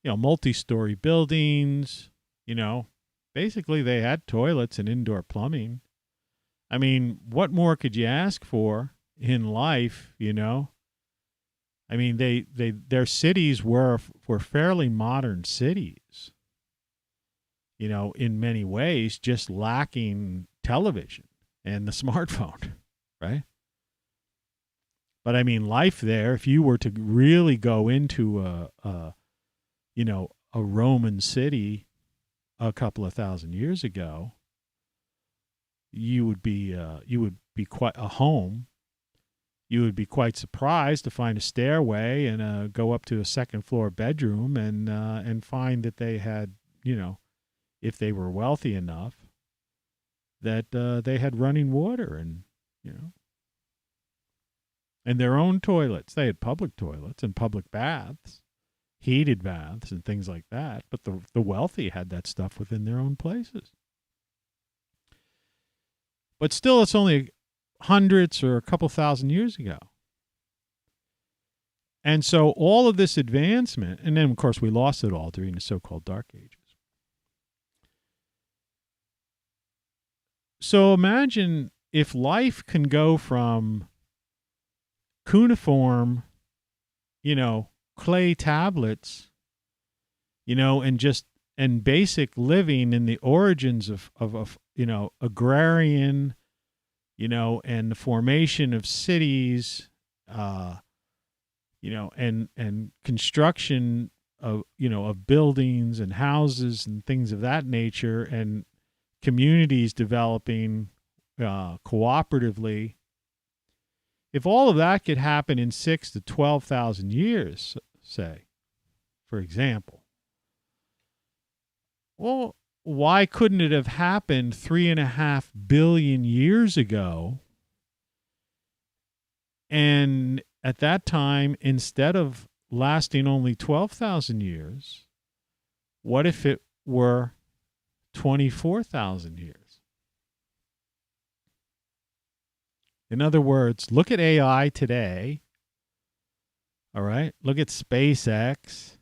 multi-story buildings, basically they had toilets and indoor plumbing. I mean, what more could you ask for in life, I mean, their cities were fairly modern cities, in many ways, just lacking television and the smartphone, right? But I mean, life there, if you were to really go into a Roman city a couple of thousand years ago, you would be quite a home. You would be quite surprised to find a stairway and go up to a second floor bedroom and find that they had, if they were wealthy enough, that they had running water and their own toilets. They had public toilets and public baths, heated baths and things like that. But the wealthy had that stuff within their own places. But still, it's only hundreds or a couple thousand years ago. And so all of this advancement, and then, of course, we lost it all during the so-called Dark Ages. So imagine if life can go from cuneiform, clay tablets, and basic living in the origins of agrarian, and the formation of cities, and construction of buildings and houses and things of that nature, and communities developing cooperatively. If all of that could happen in 6,000 to 12,000 years, say, for example, well, why couldn't it have happened 3.5 billion years ago? And at that time, instead of lasting only 12,000 years? What if it were 24,000 years? In other words, look at AI today. All right? Look at SpaceX.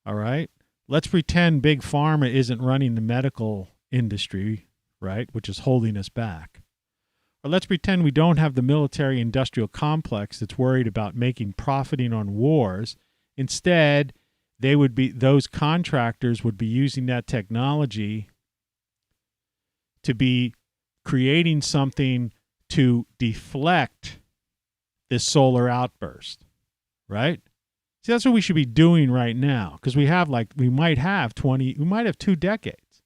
All right? Let's pretend Big Pharma isn't running the medical industry, right, which is holding us back. Or let's pretend we don't have the military-industrial complex that's worried about profiting on wars. Instead, those contractors would be using that technology to be creating something to deflect this solar outburst, right? See, that's what we should be doing right now, because we might have 2 decades.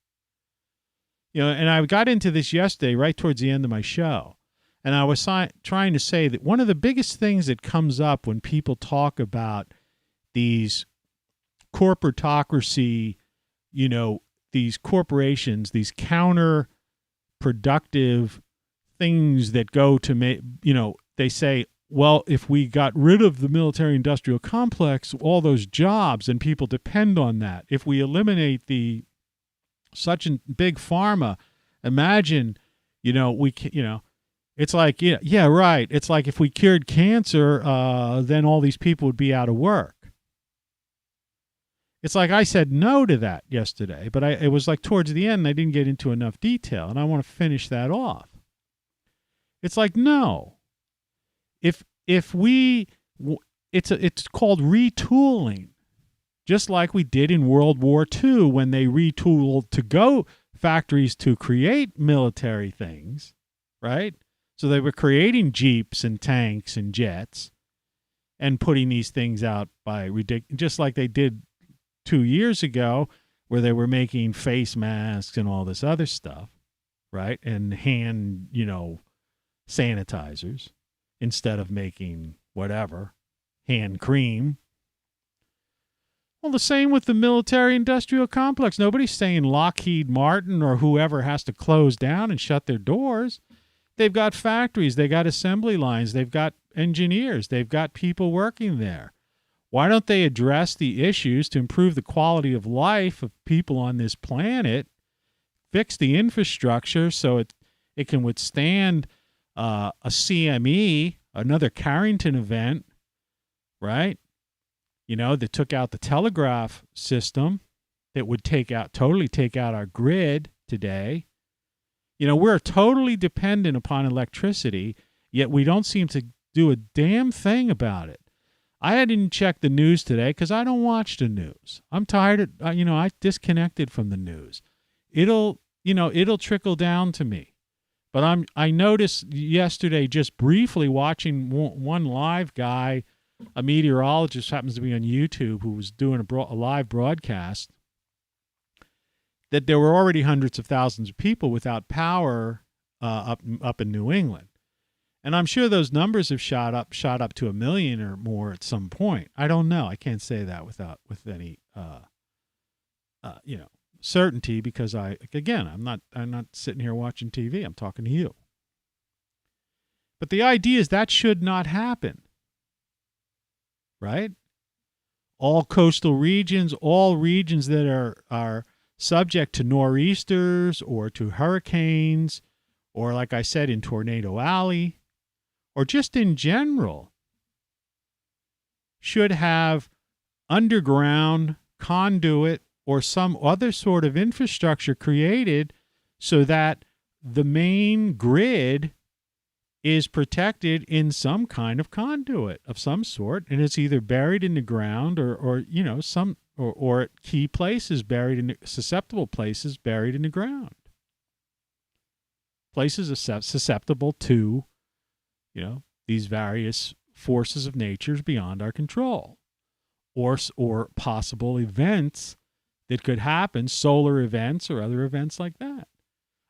And I got into this yesterday, right towards the end of my show, and I was trying to say that one of the biggest things that comes up when people talk about these corporatocracy, these corporations, these counterproductive things that go to make, they say, well, if we got rid of the military-industrial complex, all those jobs and people depend on that. If we eliminate such a big pharma, imagine, it's like, yeah, right. It's like if we cured cancer, then all these people would be out of work. It's like I said no to that yesterday, but it was like towards the end, I didn't get into enough detail, and I want to finish that off. It's like, no. It's called retooling, just like we did in World War II when they retooled to-go factories to create military things, right? So they were creating jeeps and tanks and jets and putting these things out just like they did 2 years ago, where they were making face masks and all this other stuff, right? And hand, sanitizers, instead of making whatever, hand cream. Well, the same with the military-industrial complex. Nobody's saying Lockheed Martin or whoever has to close down and shut their doors. They've got factories. They've got assembly lines. They've got engineers. They've got people working there. Why don't they address the issues to improve the quality of life of people on this planet, fix the infrastructure so it can withstand a CME, another Carrington event, right? That took out the telegraph system, that would totally take out our grid today. We're totally dependent upon electricity, yet we don't seem to do a damn thing about it. I didn't check the news today because I don't watch the news. I'm tired of, I disconnected from the news. It'll trickle down to me. But I noticed yesterday, just briefly watching one live guy, a meteorologist, happens to be on YouTube, who was doing a live broadcast, that there were already hundreds of thousands of people without power up in New England. And I'm sure those numbers have shot up to 1 million or more at some point. I don't know. I can't say that with any certainty, because I'm not sitting here watching TV. I'm talking to you. But the idea is that should not happen, right? All coastal regions, all regions that are subject to nor'easters or to hurricanes, or like I said, in Tornado Alley, or just in general, should have underground conduit or some other sort of infrastructure created so that the main grid is protected in some kind of conduit of some sort, and it's either buried in the ground or at key places susceptible places buried in the ground. Places susceptible to, these various forces of nature beyond our control, or possible events that could happen, solar events or other events like that.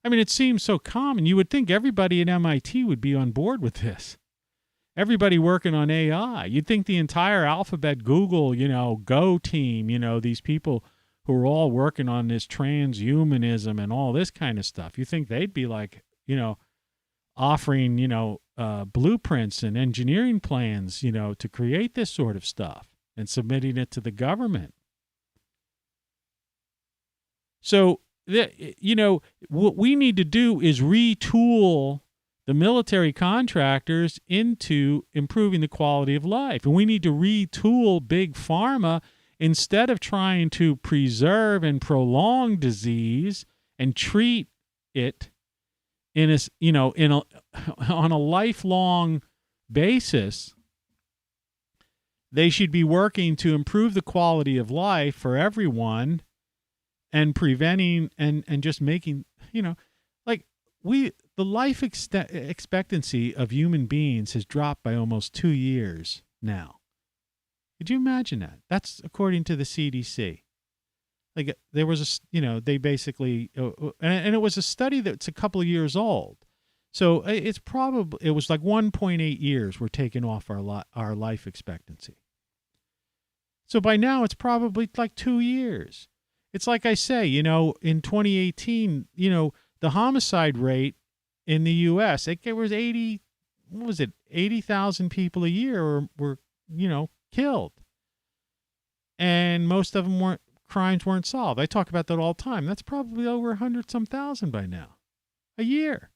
I mean, it seems so common. You would think everybody at MIT would be on board with this. Everybody working on AI. You'd think the entire Alphabet, Google, Go team, these people who are all working on this transhumanism and all this kind of stuff. You think they'd be like, offering, blueprints and engineering plans, to create this sort of stuff and submitting it to the government. So, what we need to do is retool the military contractors into improving the quality of life. And we need to retool Big Pharma instead of trying to preserve and prolong disease and treat it on a lifelong basis. They should be working to improve the quality of life for everyone and preventing and just making, the life expectancy of human beings has dropped by almost 2 years now. Could you imagine that? That's according to the CDC. Like there was they basically, and it was a study that's a couple of years old. So it was like 1.8 years were taken off our life expectancy. So by now it's probably like 2 years. It's like I say, in 2018, the homicide rate in the U.S., there was 80,000 people a year were killed. And most of them crimes weren't solved. I talk about that all the time. That's probably over 100-some thousand by now, a year.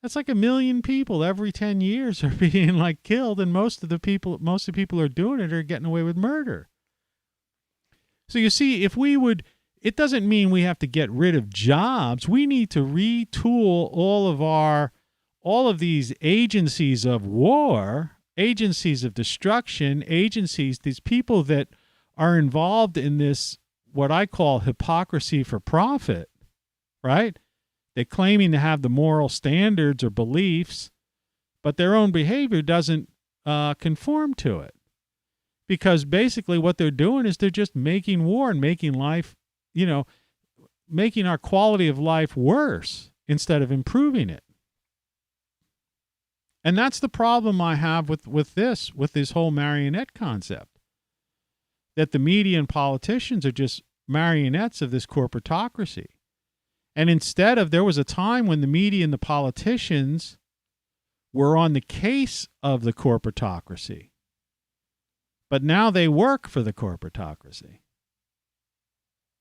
That's like 1 million people every 10 years are being killed, and most of the people are doing it are getting away with murder. So you see, it doesn't mean we have to get rid of jobs. We need to retool all of these agencies of war, agencies of destruction, these people that are involved in this, what I call hypocrisy for profit, right? They're claiming to have the moral standards or beliefs, but their own behavior doesn't conform to it. Because basically what they're doing is they're just making war and making life, making our quality of life worse instead of improving it. And that's the problem I have with this whole marionette concept. That the media and politicians are just marionettes of this corporatocracy. And there was a time when the media and the politicians were on the case of the corporatocracy. But now they work for the corporatocracy.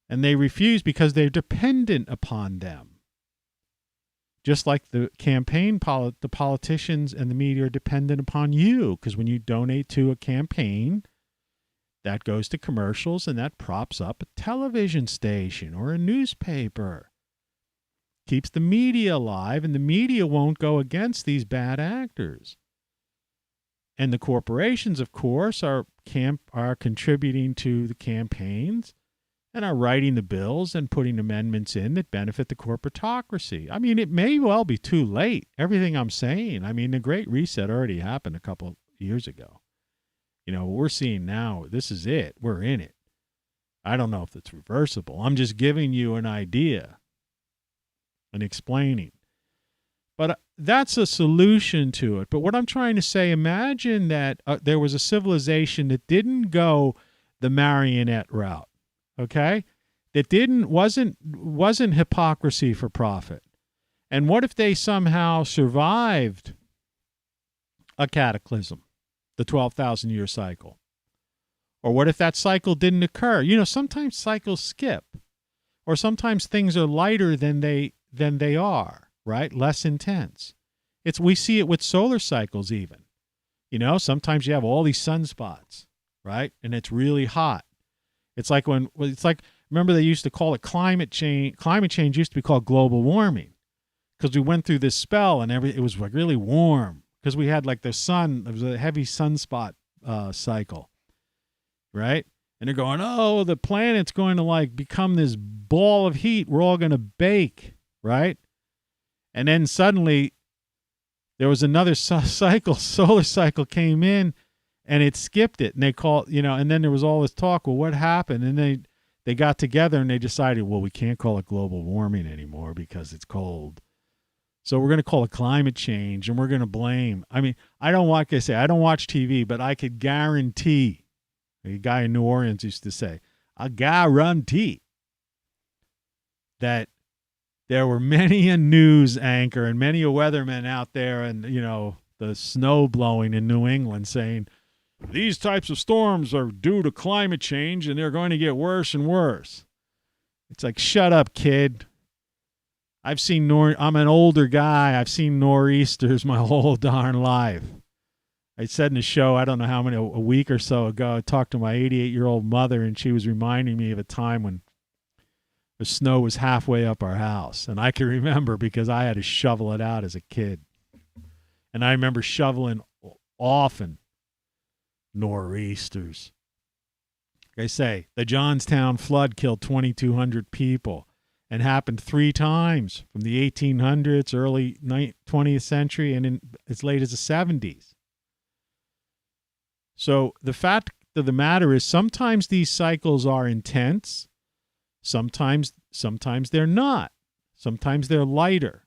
And they refuse because they're dependent upon them. Just like the the politicians and the media are dependent upon you. Because when you donate to a campaign, that goes to commercials and that props up a television station or a newspaper. Keeps the media alive, and the media won't go against these bad actors. And the corporations, of course, are contributing to the campaigns and are writing the bills and putting amendments in that benefit the corporatocracy. I mean, it may well be too late, everything I'm saying. I mean, the Great Reset already happened a couple of years ago. What we're seeing now, this is it. We're in it. I don't know if it's reversible. I'm just giving you an idea and explaining. But that's a solution to it. But what I'm trying to say, imagine that there was a civilization that didn't go the marionette route, okay? That wasn't hypocrisy for profit. And what if they somehow survived a cataclysm, the 12,000-year cycle? Or what if that cycle didn't occur? Sometimes cycles skip, or sometimes things are lighter than they are. Right? Less intense. We see it with solar cycles even. Sometimes you have all these sunspots, right? And it's really hot. Remember they used to call it climate change. Climate change used to be called global warming because we went through this spell and it was really warm because we had the sun, it was a heavy sunspot cycle, right? And they're going, oh, the planet's going to become this ball of heat. We're all going to bake, right? And then suddenly there was another solar cycle came in and it skipped it. And they called, and then there was all this talk, well, what happened? And they got together and they decided, well, we can't call it global warming anymore because it's cold. So we're going to call it climate change and we're going to blame. I mean, I don't watch TV, but I could guarantee, a guy in New Orleans used to say, I guarantee that there were many a news anchor and many a weatherman out there and, the snow blowing in New England saying, these types of storms are due to climate change and they're going to get worse and worse. It's like, shut up, kid. I'm an older guy. I've seen nor'easters my whole darn life. I said in the show, I don't know how many, a week or so ago, I talked to my 88-year-old mother, and she was reminding me of a time when the snow was halfway up our house. And I can remember because I had to shovel it out as a kid. And I remember shoveling often nor'easters. Like I say, the Johnstown flood killed 2,200 people and happened 3 times from the 1800s, early 20th century, and in as late as the 70s. So the fact of the matter is sometimes these cycles are intense. Sometimes they're not. Sometimes they're lighter.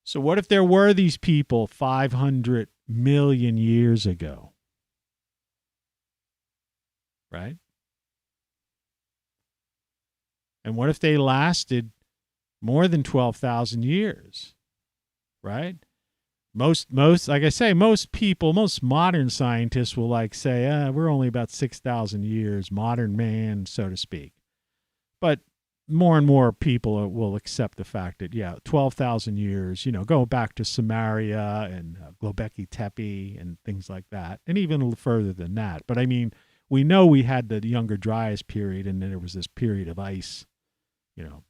So what if there were these people 500 million years ago? Right? And what if they lasted more than 12,000 years? Right? Most, like I say, most people, most modern scientists will say, we're only about 6,000 years, modern man, so to speak. But more and more people will accept the fact that, 12,000 years, go back to Samaria and Göbekli Tepe and things like that, and even a little further than that. But I mean, we know we had the Younger Dryas period, and then there was this period of ice, And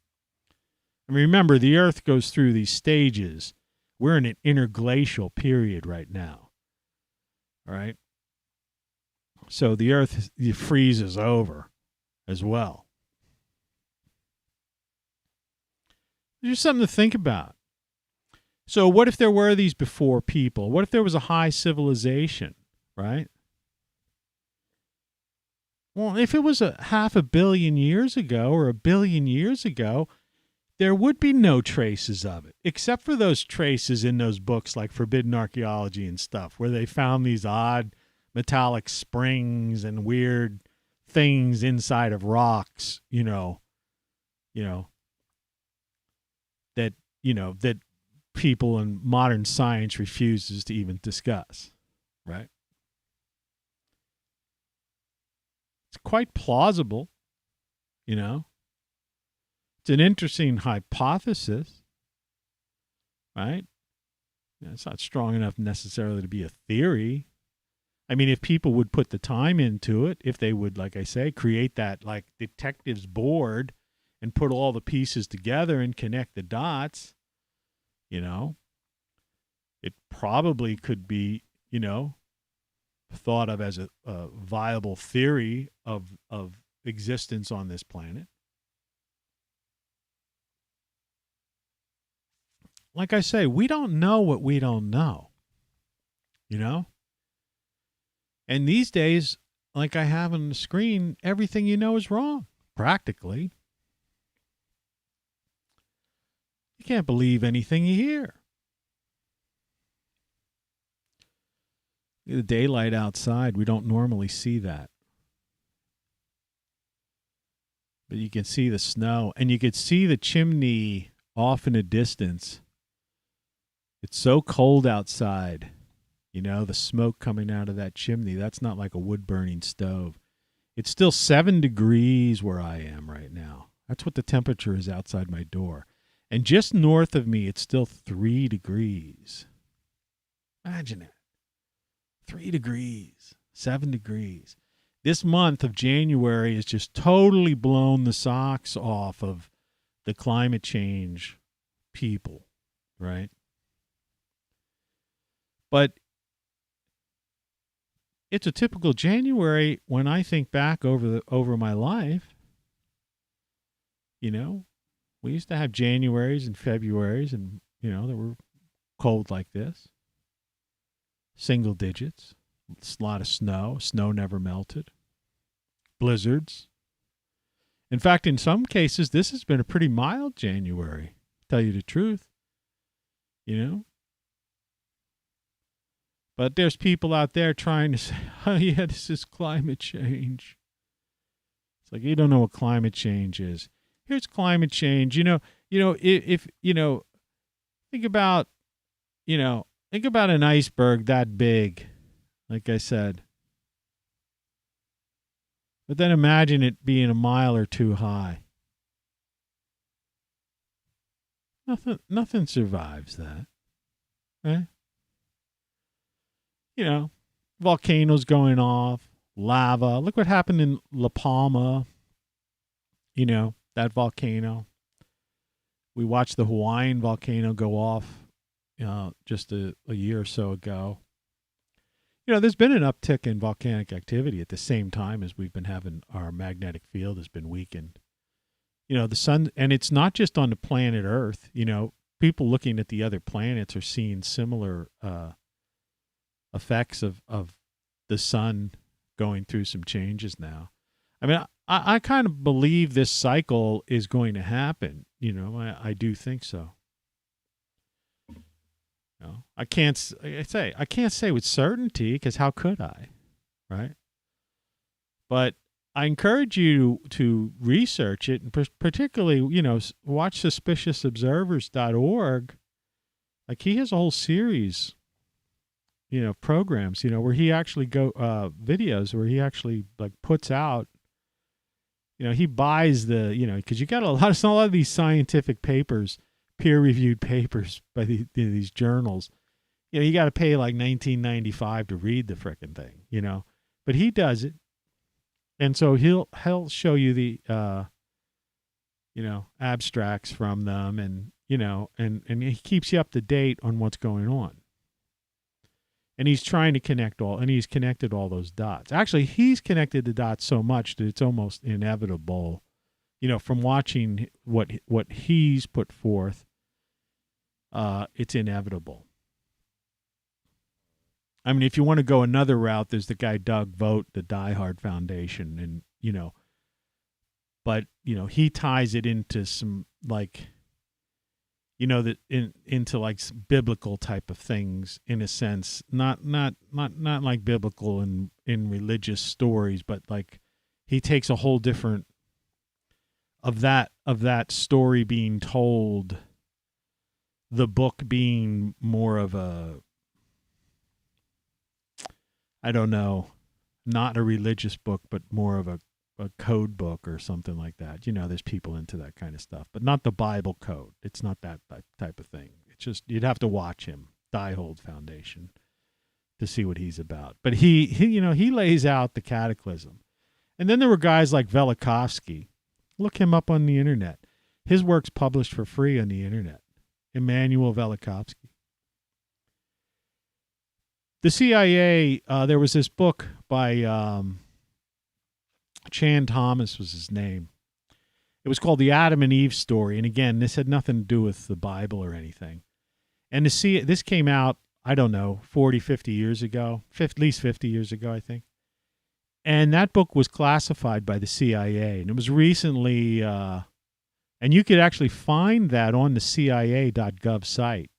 remember, the Earth goes through these stages. We're in an interglacial period right now. All right? So the Earth freezes over as well. There's something to think about. So what if there were these before people? What if there was a high civilization, right? Well, if it was a 500 million years ago or 1 billion years ago, there would be no traces of it, except for those traces in those books like Forbidden Archaeology and stuff, where they found these odd metallic springs and weird things inside of rocks, that people in modern science refuses to even discuss, right? It's quite plausible, It's an interesting hypothesis, right? It's not strong enough necessarily to be a theory. I mean, if people would put the time into it, if they would, like I say, create that like detective's board and put all the pieces together and connect the dots, it probably could be, thought of as a viable theory of existence on this planet. Like I say, we don't know what we don't know, And these days, like I have on the screen, everything is wrong, practically. You can't believe anything you hear. The daylight outside, we don't normally see that. But you can see the snow, and you can see the chimney off in a distance. It's so cold outside, the smoke coming out of that chimney. That's not like a wood-burning stove. It's still 7 degrees where I am right now. That's what the temperature is outside my door. And just north of me, it's still 3 degrees. Imagine it. 3 degrees, 7 degrees. This month of January has just totally blown the socks off of the climate change people, right? But it's a typical January when I think back over my life. We used to have Januaries and Februaries, and that were cold like this. Single digits, a lot of snow. Snow never melted. Blizzards. In fact, in some cases, this has been a pretty mild January, to tell you the truth. But there's people out there trying to say, oh, yeah, this is climate change. It's like, you don't know what climate change is. Here's climate change. If think about think about an iceberg that big, like I said. But then imagine it being a mile or two high. Nothing survives that, right? Volcanoes going off, lava. Look what happened in La Palma, that volcano. We watched the Hawaiian volcano go off just a year or so ago. There's been an uptick in volcanic activity at the same time as we've been having our magnetic field has been weakened. The sun, and it's not just on the planet Earth. People looking at the other planets are seeing similar effects of the sun going through some changes now. I mean, I kind of believe this cycle is going to happen. I do think so. I can't say with certainty, because how could I, right? But I encourage you to research it, and particularly, watch suspiciousobservers.org. Like, he has a whole series, programs, where he actually videos where he actually like puts out, he buys because you got a lot of these scientific papers, peer-reviewed papers by these journals. You got to pay like $19.95 to read the frickin' thing, but he does it. And so he'll show you the, abstracts from them, and, and he keeps you up to date on what's going on. And he's trying to he's connected all those dots. Actually, he's connected the dots so much that it's almost inevitable, from watching what he's put forth, it's inevitable. I mean, if you want to go another route, there's the guy Doug Vogt, the Die Hard Foundation, and but he ties it into some like, into like biblical type of things in a sense, not like biblical in religious stories, but like he takes a whole different of that story being told, the book being more of a, I don't know, not a religious book, but more of a code book or something like that. There's people into that kind of stuff, but not the Bible code. It's not that type of thing. It's just, you'd have to watch him, Diehold Foundation, to see what he's about. But he lays out the cataclysm. And then there were guys like Velikovsky. Look him up on the internet. His work's published for free on the internet. Immanuel Velikovsky. The CIA, there was this book by Chan Thomas was his name. It was called The Adam and Eve Story. And again, this had nothing to do with the Bible or anything. And this came out, I don't know, 40, 50 years ago, at least 50 years ago, I think. And that book was classified by the CIA. And it was recently, and you could actually find that on the CIA.gov site.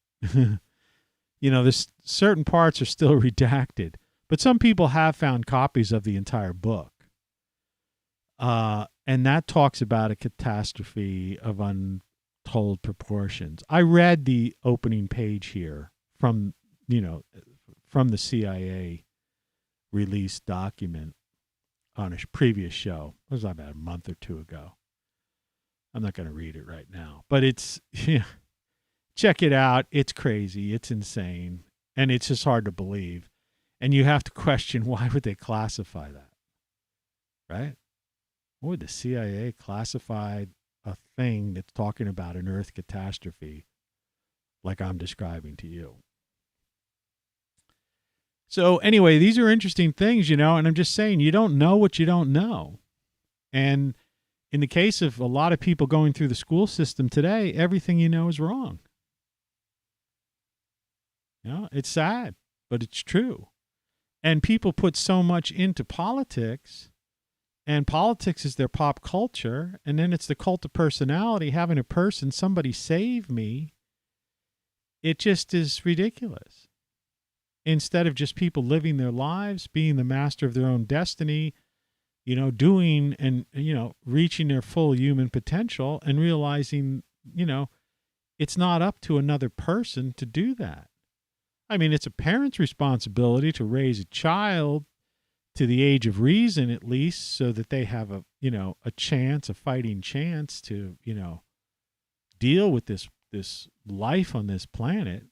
There's certain parts are still redacted, but some people have found copies of the entire book. And that talks about a catastrophe of untold proportions. I read the opening page here from the CIA released document on a previous show. It was about a month or two ago. I'm not going to read it right now, but it's, check it out. It's crazy. It's insane. And it's just hard to believe. And you have to question, why would they classify that? Right? Why would the CIA classify a thing that's talking about an Earth catastrophe like I'm describing to you? So anyway, these are interesting things, and I'm just saying, you don't know what you don't know. And in the case of a lot of people going through the school system today, everything you know is wrong. It's sad, but it's true. And people put so much into politics, and politics is their pop culture, and then it's the cult of personality, having a person, somebody save me. It just is ridiculous. Instead of just people living their lives, being the master of their own destiny, doing and, reaching their full human potential and realizing, it's not up to another person to do that. I mean, it's a parent's responsibility to raise a child to the age of reason, at least, so that they have a, you know, a chance, a fighting chance to, you know, deal with this life on this planet.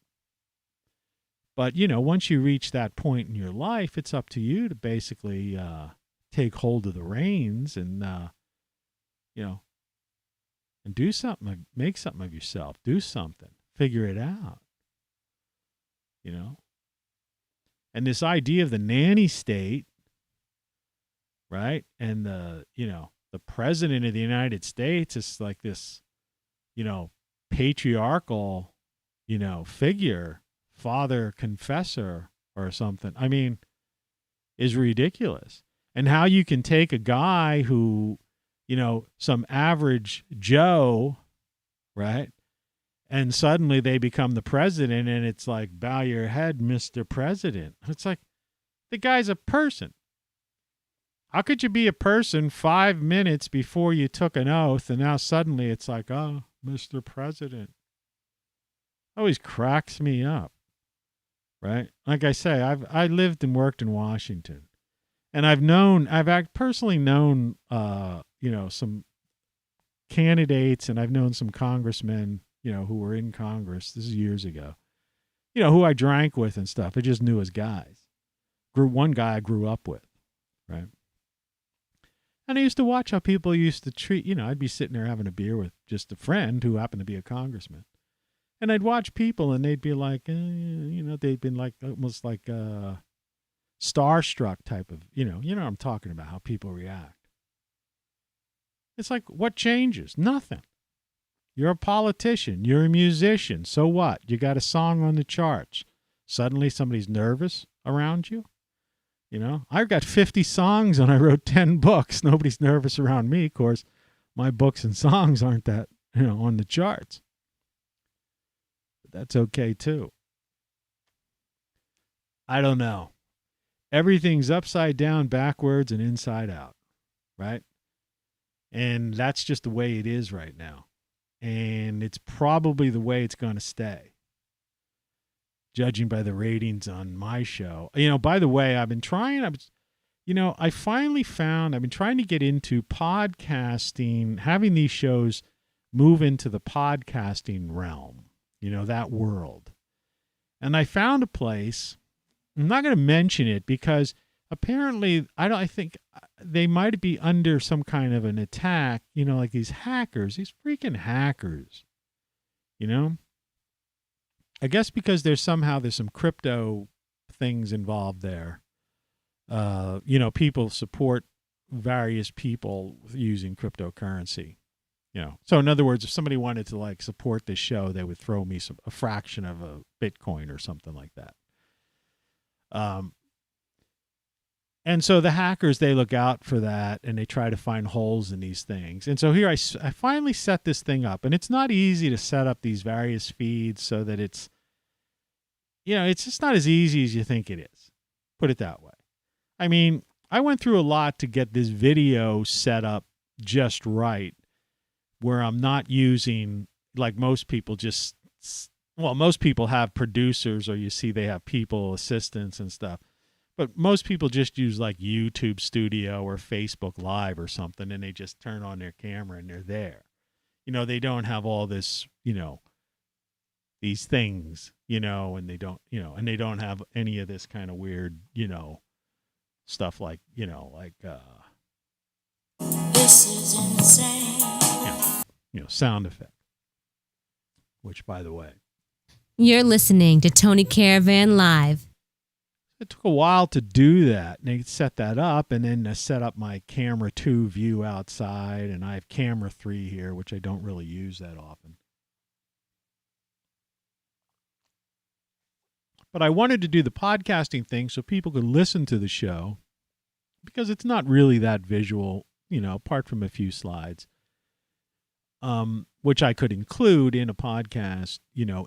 But, you know, once you reach that point in your life, it's up to you to basically take hold of the reins and, you know, and do something, like make something of yourself, do something, figure it out, you know. And this idea of the nanny state, right? And the, you know, the president of the United States is like this, you know, patriarchal, you know, figure, father confessor or something. I mean, is ridiculous. And how you can take a guy who, you know, some average Joe, right? And suddenly they become the president, and it's like, bow your head, Mr. President. It's like, the guy's a person. How could you be a person 5 minutes before you took an oath, and now suddenly it's like, oh, Mr. President? Always cracks me up, right? Like I say, I lived and worked in Washington, and I've personally known, you know, some candidates, and I've known some congressmen, you know, who were in Congress. This is years ago, you know, who I drank with and stuff. I just knew as guys. One guy I grew up with, right? And I used to watch how people used to treat, you know, I'd be sitting there having a beer with just a friend who happened to be a congressman. And I'd watch people, and they'd be like, you know, they'd been like almost like starstruck type of, you know what I'm talking about, how people react. It's like, what changes? Nothing. You're a politician. You're a musician. So what? You got a song on the charts. Suddenly somebody's nervous around you. You know, I've got 50 songs and I wrote 10 books. Nobody's nervous around me. Of course, my books and songs aren't that, you know, on the charts. But that's okay too. I don't know. Everything's upside down, backwards, and inside out, right? And that's just the way it is right now. And it's probably the way it's going to stay, judging by the ratings on my show. You know, by the way, I finally found, I've been trying to get into podcasting, having these shows move into the podcasting realm, you know, that world. And I found a place. I'm not going to mention it because apparently I think they might be under some kind of an attack, you know, like these hackers, these freaking hackers, you know. I guess because there's some crypto things involved there. You know, people support various people using cryptocurrency, you know. So in other words, if somebody wanted to like support this show, they would throw me a fraction of a Bitcoin or something like that. And so the hackers, they look out for that, and they try to find holes in these things. And so here I finally set this thing up, and it's not easy to set up these various feeds so that it's, you know, it's just not as easy as you think it is. Put it that way. I mean, I went through a lot to get this video set up just right, where I'm not using, like most people most people have producers, or you see they have people, assistants and stuff. But most people just use like YouTube Studio or Facebook Live or something, and they just turn on their camera and they're there. You know, they don't have all this, you know, these things, you know, and they don't, you know, and they don't have any of this kind of weird, you know, stuff like, you know, like, This is insane. You know, sound effect, which, by the way, You're listening to Tony Caravan Live. it took a while to do that. And they set that up, and then I set up my camera 2 view outside, and I have camera 3 here, which I don't really use that often. But I wanted to do the podcasting thing so people could listen to the show, because it's not really that visual, you know, apart from a few slides, which I could include in a podcast, you know,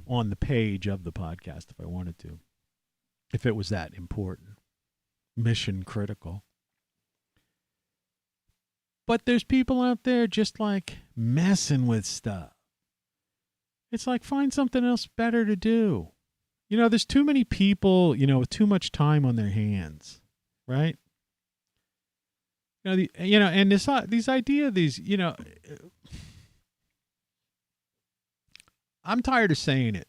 on the page of the podcast if I wanted to, if it was that important, mission critical. But there's people out there just like messing with stuff. It's like, find something else better to do. there's too many people, with too much time on their hands, right? And these idea, I'm tired of saying it.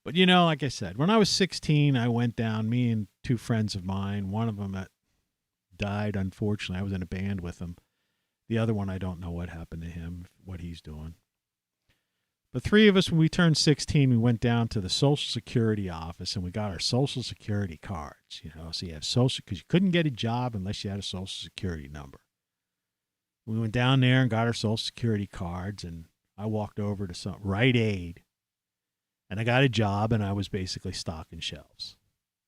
But, like I said, when I was 16, I went down, me and two friends of mine, one of them died, unfortunately. I was in a band with him. The other one, I don't know what happened to him, what he's doing. But three of us, when we turned 16, we went down to the Social Security office and we got our Social Security cards, So you have social, because you couldn't get a job unless you had a Social Security number. We went down there and got our Social Security cards, and I walked over to some Rite Aid, and I got a job, and I was basically stocking shelves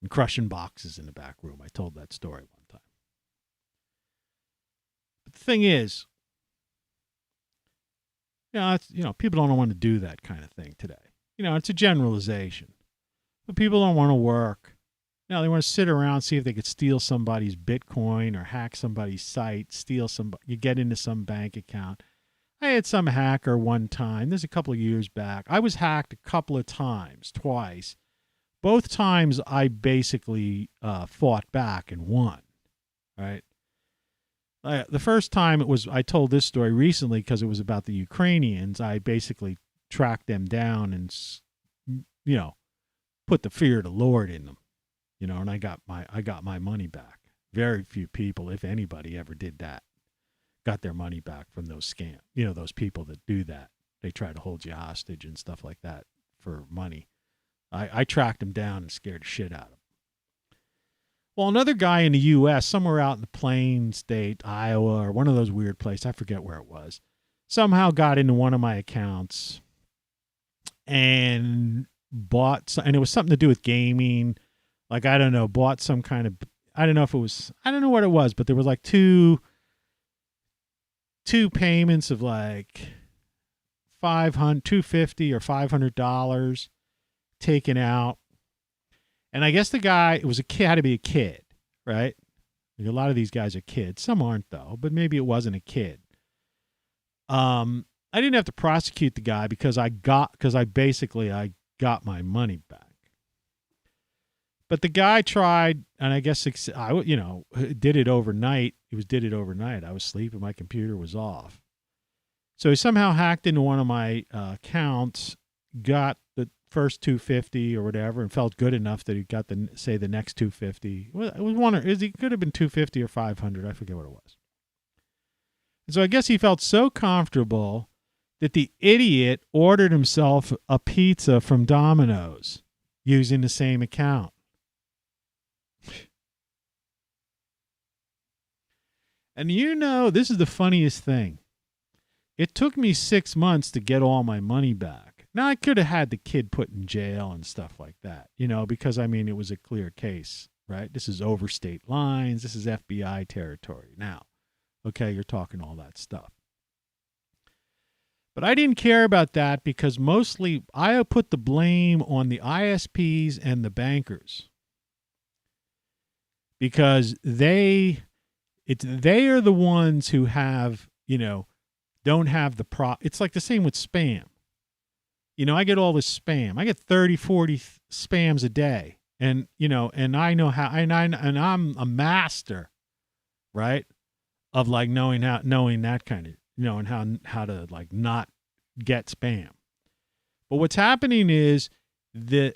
and crushing boxes in the back room. I told that story one time. But the thing is, people don't want to do that kind of thing today. It's a generalization. But people don't want to work. They want to sit around, see if they could steal somebody's Bitcoin or hack somebody's site, you get into some bank account. I had some hacker one time. This is a couple of years back. I was hacked a couple of times, twice. Both times I basically fought back and won, right? The first time I told this story recently because it was about the Ukrainians. I basically tracked them down and, put the fear of the Lord in them, and I got my money back. Very few people, if anybody, ever did that. Got their money back from those scams. Those people that do that. They try to hold you hostage and stuff like that for money. I tracked them down and scared the shit out of them. Well, another guy in the U.S., somewhere out in the Plains State, Iowa, or one of those weird places, I forget where it was, somehow got into one of my accounts and and it was something to do with gaming. Like, I don't know, bought some kind of, I don't know what it was, but there was like two payments of like $250 or $500 taken out. And I guess the guy, had to be a kid, right? Like, a lot of these guys are kids. Some aren't though, but maybe it wasn't a kid. I didn't have to prosecute the guy because I got my money back. But the guy tried, and I guess did it overnight. Did it overnight. I was sleeping. My computer was off. So he somehow hacked into one of my accounts, got the first $250 or whatever, and felt good enough that he got the next $250. Well, it was it could have been $250 or $500. I forget what it was. And so I guess he felt so comfortable that the idiot ordered himself a pizza from Domino's using the same account. And this is the funniest thing. It took me 6 months to get all my money back. Now, I could have had the kid put in jail and stuff like that, because, it was a clear case, right? This is over state lines. This is FBI territory. Now, okay, you're talking all that stuff. But I didn't care about that because mostly I put the blame on the ISPs and the bankers. Because they are the ones who have, don't have the it's like the same with spam. I get all this spam. I get 30, 40 spams a day. And, and I know how, and I'm a master, right? Of like knowing that kind of, and how to like not get spam. But what's happening is the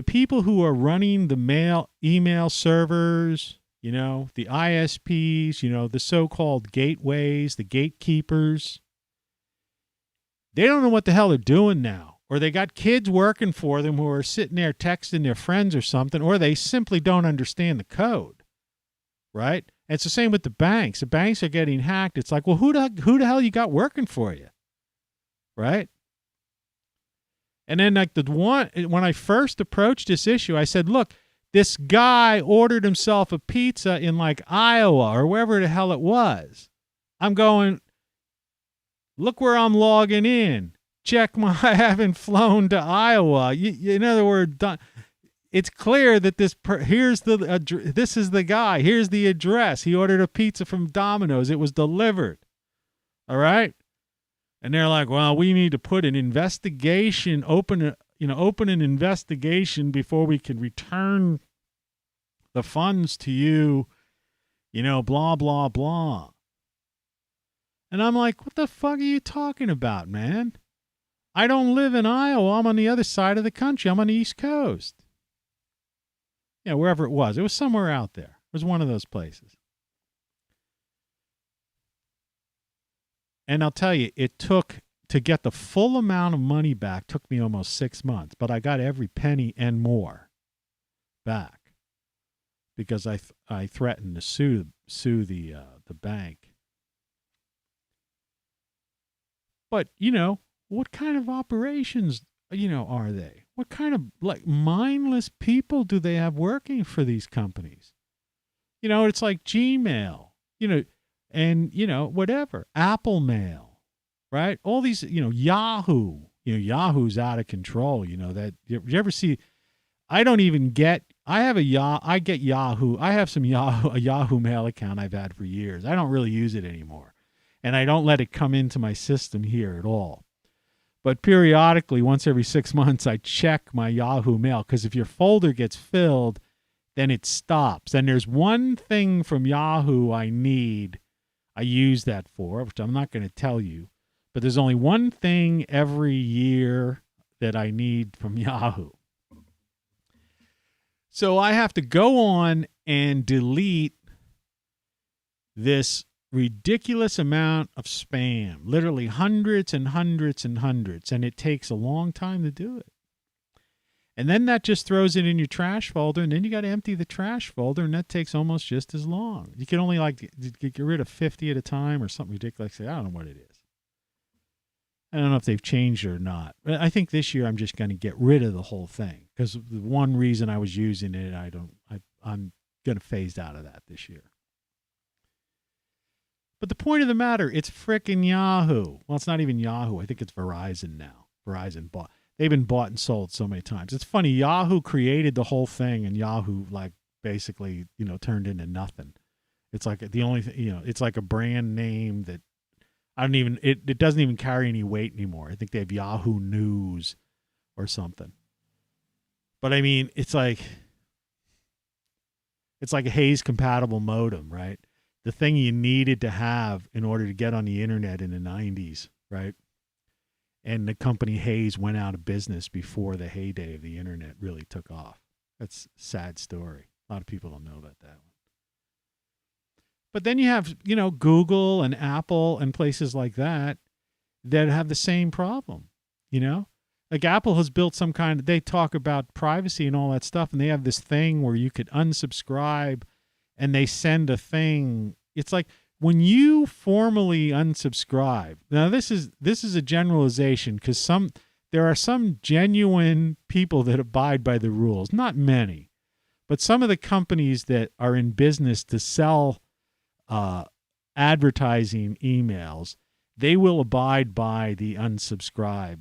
people who are running the email servers, the ISPs, the so-called gateways, the gatekeepers, they don't know what the hell they're doing now. Or they got kids working for them who are sitting there texting their friends or something, or they simply don't understand the code, right? And it's the same with the banks. The banks are getting hacked. It's like, well, who the hell you got working for you, right? And then like when I first approached this issue, I said, look, this guy ordered himself a pizza in like Iowa or wherever the hell it was. I'm going, look where I'm logging in. Check I haven't flown to Iowa. In other words, it's clear that this is the guy. Here's the address. He ordered a pizza from Domino's. It was delivered. All right. And they're like, well, we need to put an investigation, open an investigation before we can return the funds to you, blah, blah, blah. And I'm like, what the fuck are you talking about, man? I don't live in Iowa. I'm on the other side of the country. I'm on the East Coast. Yeah, wherever it was. It was somewhere out there. It was one of those places. And I'll tell you, it took, to get the full amount of money back, took me almost 6 months. But I got every penny and more back because I threatened to sue the bank. But, what kind of operations, are they? What kind of, mindless people do they have working for these companies? It's like Gmail, and, whatever, Apple Mail, right? All these, Yahoo, Yahoo's out of control, that, you ever see, I don't even get, I get Yahoo. I have a Yahoo Mail account I've had for years. I don't really use it anymore. And I don't let it come into my system here at all. But periodically, once every 6 months, I check my Yahoo Mail, because if your folder gets filled, then it stops. And there's one thing from Yahoo I use that for, which I'm not going to tell you, but there's only one thing every year that I need from Yahoo. So I have to go on and delete this ridiculous amount of spam, literally hundreds and hundreds and hundreds, and it takes a long time to do it. And then that just throws it in your trash folder, and then you got to empty the trash folder, and that takes almost just as long. You can only get rid of 50 at a time or something ridiculous. I don't know what it is. I don't know if they've changed it or not. But I think this year I'm just going to get rid of the whole thing, because the one reason I was using it, I'm going to phase out of that this year. But the point of the matter, it's frickin' Yahoo. Well, it's not even Yahoo. I think it's Verizon now. They've been bought and sold so many times. It's funny. Yahoo created the whole thing, and Yahoo basically turned into nothing. It's like the only thing, it's like a brand name that it doesn't even carry any weight anymore. I think they have Yahoo News or something. But I mean, it's like a Hayes compatible modem, right? The thing you needed to have in order to get on the internet in the 90s, right? And the company Hayes went out of business before the heyday of the internet really took off. That's a sad story. A lot of people don't know about that one. But then you have, Google and Apple and places like that have the same problem, Like Apple has built they talk about privacy and all that stuff, and they have this thing where you could unsubscribe and they send a thing. It's like when you formally unsubscribe. Now this is a generalization, because there are some genuine people that abide by the rules. Not many, but some of the companies that are in business to sell advertising emails, they will abide by the unsubscribe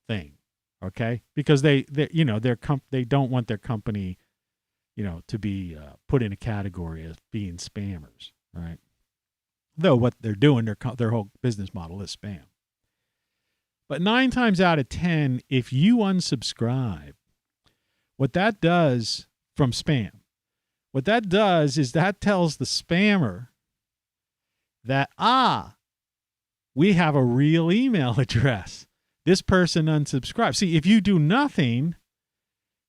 thing. Okay, because they don't want their company to be put in a category as being spammers, right? Though what they're doing, their whole business model is spam. But 9 times out of 10, if you unsubscribe, what that does from spam, what that does is that tells the spammer that, we have a real email address. This person unsubscribed. See, if you do nothing,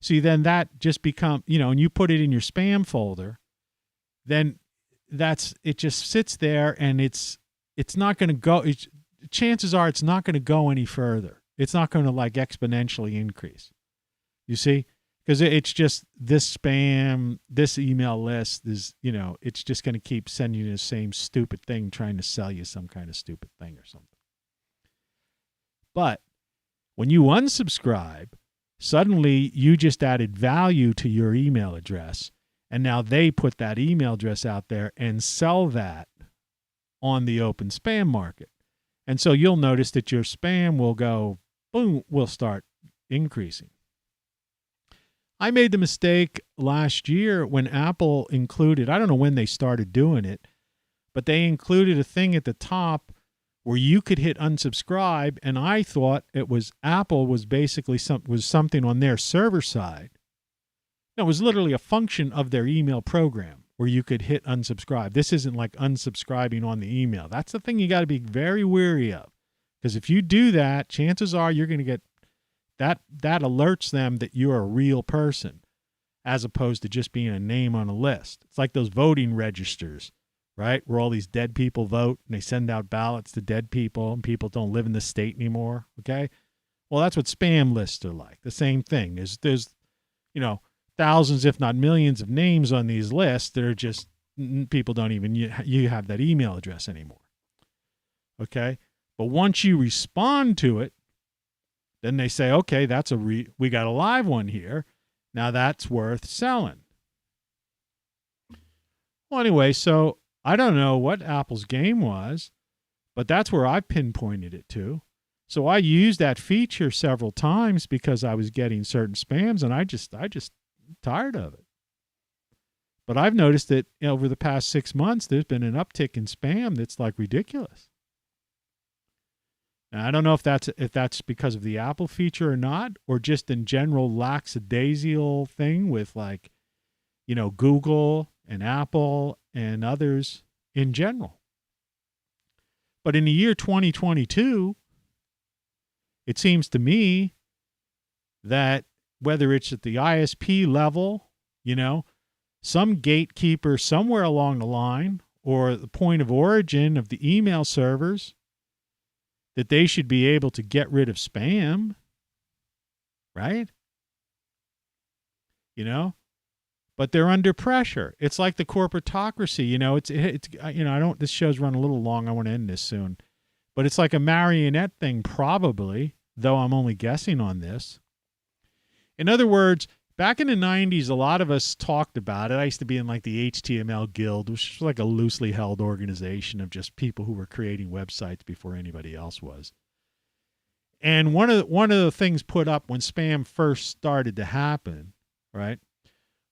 then that just becomes, and you put it in your spam folder, then it just sits there, and it's not going to go. Chances are it's not going to go any further. It's not going to exponentially increase. You see? Because it's just this spam, this email list is, it's just going to keep sending you the same stupid thing, trying to sell you some kind of stupid thing or something. But when you unsubscribe, suddenly you just added value to your email address, and now they put that email address out there and sell that on the open spam market. And so you'll notice that your spam will start increasing. I made the mistake last year when Apple included, I don't know when they started doing it, but they included a thing at the top where you could hit unsubscribe, and I thought it was Apple was basically something on their server side. No, it was literally a function of their email program where you could hit unsubscribe. This isn't like unsubscribing on the email. That's the thing you got to be very wary of, because if you do that, chances are you're going to get that alerts them that you're a real person, as opposed to just being a name on a list. It's like those voting registers, right? Where all these dead people vote and they send out ballots to dead people and people don't live in the state anymore. Okay. Well, that's what spam lists are like. The same thing. There's, thousands, if not millions of names on these lists that are just, people don't even, you have that email address anymore. Okay. But once you respond to it, then they say, okay, we got a live one here. Now that's worth selling. Well, anyway, so I don't know what Apple's game was, but that's where I pinpointed it to. So I used that feature several times because I was getting certain spams, and I just tired of it. But I've noticed that over the past 6 months, there's been an uptick in spam that's like ridiculous. Now, I don't know if that's because of the Apple feature or not, or just in general lackadaisical thing with Google and Apple and others in general. But in the year 2022, it seems to me that whether it's at the ISP level, some gatekeeper somewhere along the line, or the point of origin of the email servers, that they should be able to get rid of spam, right? But they're under pressure. It's like the corporatocracy, this show's run a little long. I want to end this soon. But it's like a marionette thing, probably, though I'm only guessing on this. In other words, back in the 90s, a lot of us talked about it. I used to be in like the HTML Guild, which was like a loosely held organization of just people who were creating websites before anybody else was. And one of the things put up when spam first started to happen, right,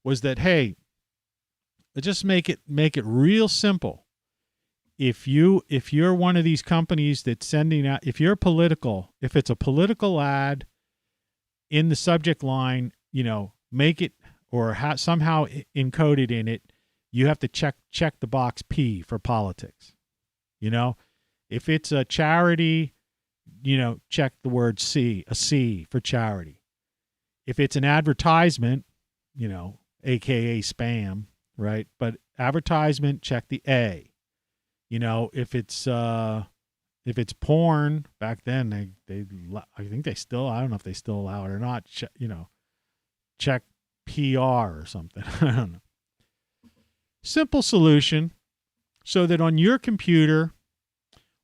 was that, hey, let's just make it real simple. If you're one of these companies that's sending out, if it's a political ad in the subject line, make it or somehow encoded in it, you have to check the box P for politics. If it's a charity, check the word C, a C for charity. If it's an advertisement, AKA spam, right? But advertisement, check the A. If it's porn, back then I think they still, I don't know if they still allow it or not. Check PR or something. I don't know. Simple solution, so that on your computer,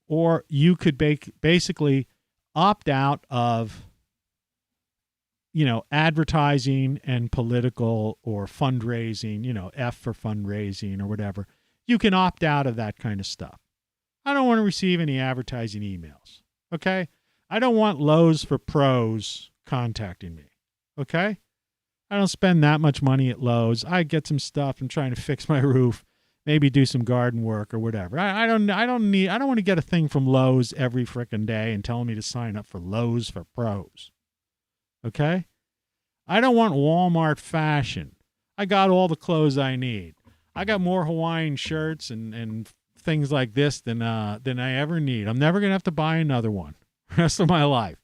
or you could basically opt out of, advertising and political or fundraising, F for fundraising or whatever. You can opt out of that kind of stuff. I don't want to receive any advertising emails. Okay? I don't want Lowe's for Pros contacting me. Okay? I don't spend that much money at Lowe's. I get some stuff. I'm trying to fix my roof, maybe do some garden work or whatever. I don't want to get a thing from Lowe's every frickin' day and telling me to sign up for Lowe's for Pros. Okay? I don't want Walmart fashion. I got all the clothes I need. I got more Hawaiian shirts and things like this than I ever need. I'm never going to have to buy another one the rest of my life.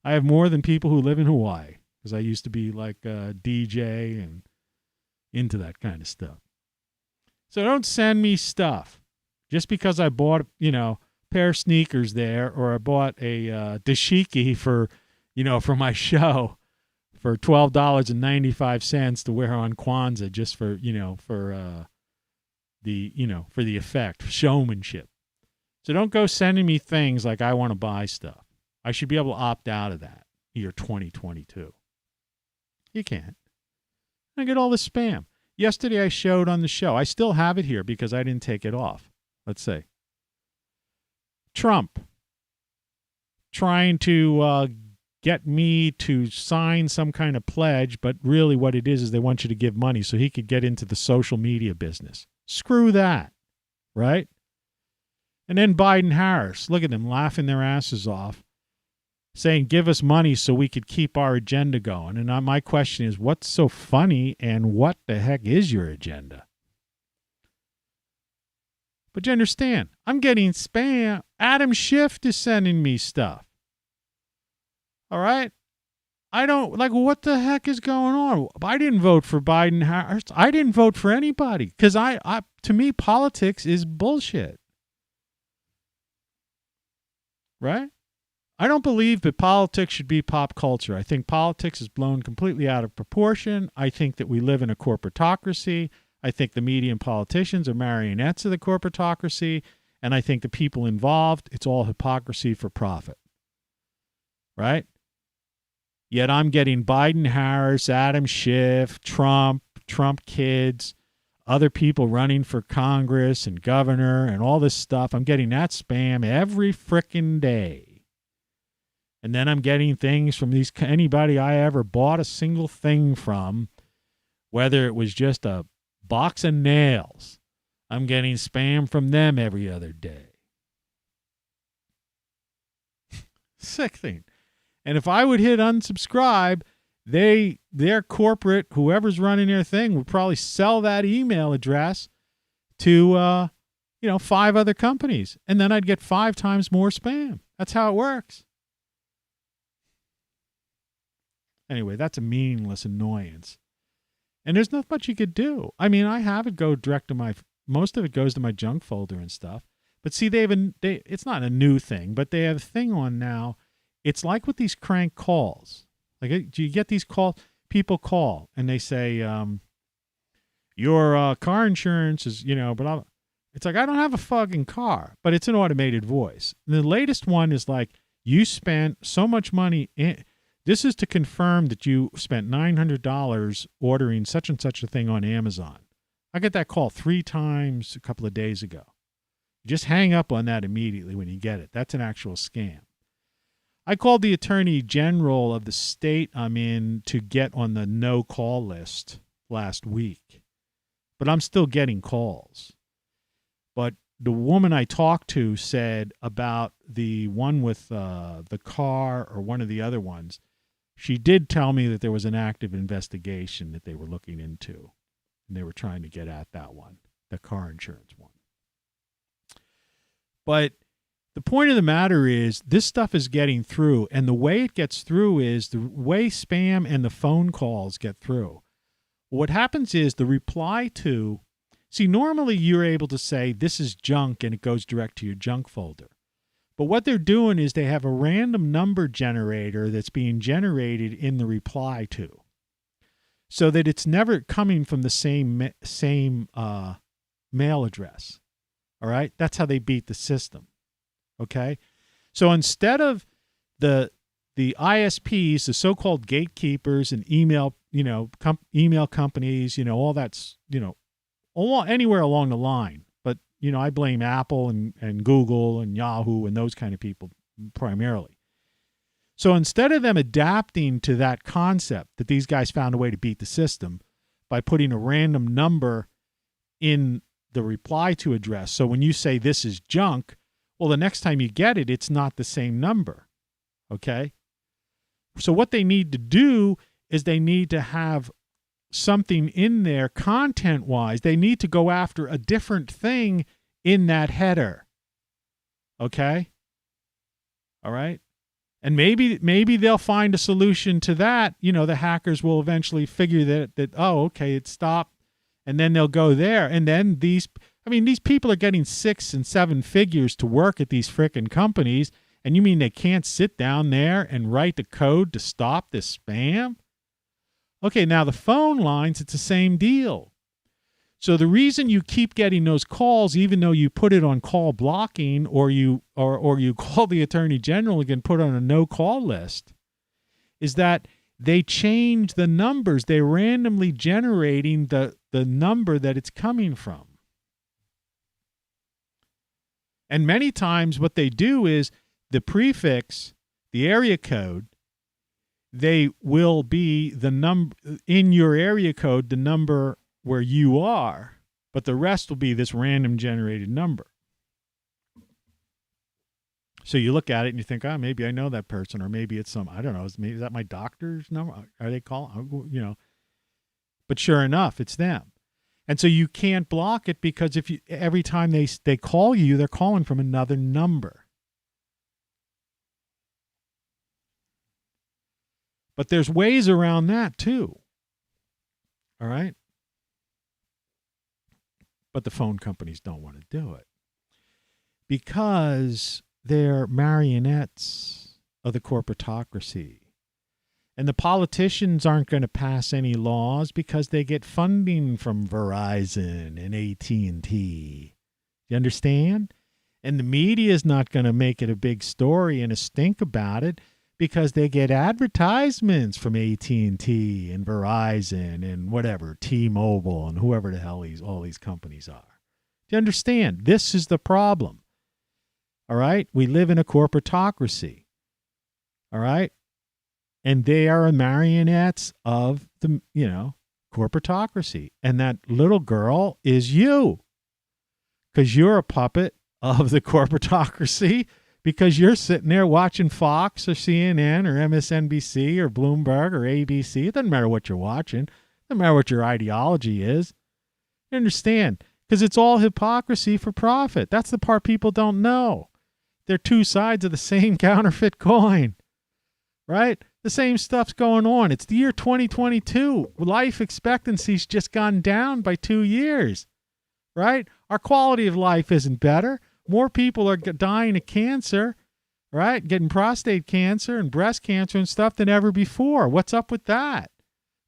I have more than people who live in Hawaii, because I used to be like a DJ and into that kind of stuff. So don't send me stuff just because I bought, a pair of sneakers there, or I bought a dashiki for my show for $12.95 to wear on Kwanzaa, just for the effect, showmanship. So don't go sending me things like I want to buy stuff. I should be able to opt out of that year 2022. You can't. I get all the spam. Yesterday I showed on the show. I still have it here because I didn't take it off. Let's see. Trump trying to get me to sign some kind of pledge, but really what it is they want you to give money so he could get into the social media business. Screw that, right? And then Biden Harris, look at them laughing their asses off, saying, give us money so we could keep our agenda going. And my question is, what's so funny and what the heck is your agenda? But you understand, I'm getting spam. Adam Schiff is sending me stuff. All right? I don't, like, what the heck is going on? I didn't vote for Biden Harris. I didn't vote for anybody because to me, politics is bullshit. Right? I don't believe that politics should be pop culture. I think politics is blown completely out of proportion. I think that we live in a corporatocracy. I think the media and politicians are marionettes of the corporatocracy. And I think the people involved, it's all hypocrisy for profit. Right? Yet I'm getting Biden Harris, Adam Schiff, Trump kids, other people running for Congress and governor and all this stuff. I'm getting that spam every frickin' day. And then I'm getting things from anybody I ever bought a single thing from, whether it was just a box of nails. I'm getting spam from them every other day. Sick thing. And if I would hit unsubscribe, their corporate, whoever's running their thing, would probably sell that email address to 5 other companies. And then I'd get 5 times more spam. That's how it works. Anyway, that's a meaningless annoyance. And there's not much you could do. I mean, I have it go direct to most of it goes to my junk folder and stuff. But see, it's not a new thing, but they have a thing on now. It's like with these crank calls. Like, do you get these calls? People call and they say, your car insurance is, but it's like, I don't have a fucking car, but it's an automated voice. And the latest one is like, you spent so much money. This is to confirm that you spent $900 ordering such and such a thing on Amazon. I got that call 3 times a couple of days ago. Just hang up on that immediately when you get it. That's an actual scam. I called the Attorney General of the state I'm in to get on the no-call list last week. But I'm still getting calls. But the woman I talked to said about the one with the car or one of the other ones, she did tell me that there was an active investigation that they were looking into. And they were trying to get at that one, the car insurance one. But the point of the matter is this stuff is getting through, and the way it gets through is the way spam and the phone calls get through. What happens is the reply to, normally you're able to say this is junk and it goes direct to your junk folder. But what they're doing is they have a random number generator that's being generated in the reply to, so that it's never coming from the same mail address. All right? That's how they beat the system. Okay, so instead of the ISPs, the so-called gatekeepers and email companies, all that's, anywhere along the line. But, I blame Apple and Google and Yahoo and those kind of people primarily. So instead of them adapting to that concept that these guys found a way to beat the system by putting a random number in the reply to address. So when you say this is junk, well, the next time you get it, it's not the same number, okay? So what they need to do is they need to have something in there content-wise. They need to go after a different thing in that header, okay? All right? And maybe they'll find a solution to that. The hackers will eventually figure that okay, it stopped, and then they'll go there. And then these people are getting 6 and 7 figures to work at these frickin' companies, and you mean they can't sit down there and write the code to stop this spam? Okay, now the phone lines, it's the same deal. So the reason you keep getting those calls, even though you put it on call blocking or you call the Attorney General and put on a no-call list, is that they change the numbers. They're randomly generating the number that it's coming from. And many times what they do is the prefix, the area code, they will be the number in your area code, the number where you are, but the rest will be this random generated number. So you look at it and you think, oh, maybe I know that person, or maybe it's I don't know, maybe is that my doctor's number? Are they calling? You know, but sure enough, it's them. And so you can't block it because every time they call you, they're calling from another number. But there's ways around that too. All right? But the phone companies don't want to do it because they're marionettes of the corporatocracy. And the politicians aren't going to pass any laws because they get funding from Verizon and AT&T. You understand? And the media is not going to make it a big story and a stink about it because they get advertisements from AT&T and Verizon and whatever, T-Mobile and whoever the hell all these companies are. Do you understand? This is the problem. All right? We live in a corporatocracy. All right? And they are marionettes of the, corporatocracy. And that little girl is you. Because you're a puppet of the corporatocracy. Because you're sitting there watching Fox or CNN or MSNBC or Bloomberg or ABC. It doesn't matter what you're watching. It doesn't matter what your ideology is. You understand? Because it's all hypocrisy for profit. That's the part people don't know. They're two sides of the same counterfeit coin. Right? The same stuff's going on. It's the year 2022. Life expectancy's just gone down by 2 years. Right? Our quality of life isn't better. More people are dying of cancer, right? Getting prostate cancer and breast cancer and stuff than ever before. What's up with that?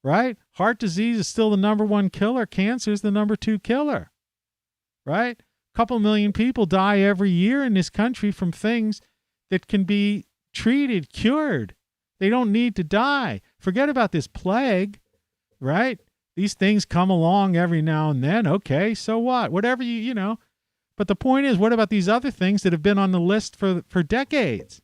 Right? Heart disease is still the number one killer. Cancer is the number 2 killer. Right? A couple million people die every year in this country from things that can be treated, cured. They don't need to die. Forget about this plague, right? These things come along every now and then. Okay, so what? Whatever you know. But the point is, what about these other things that have been on the list for decades?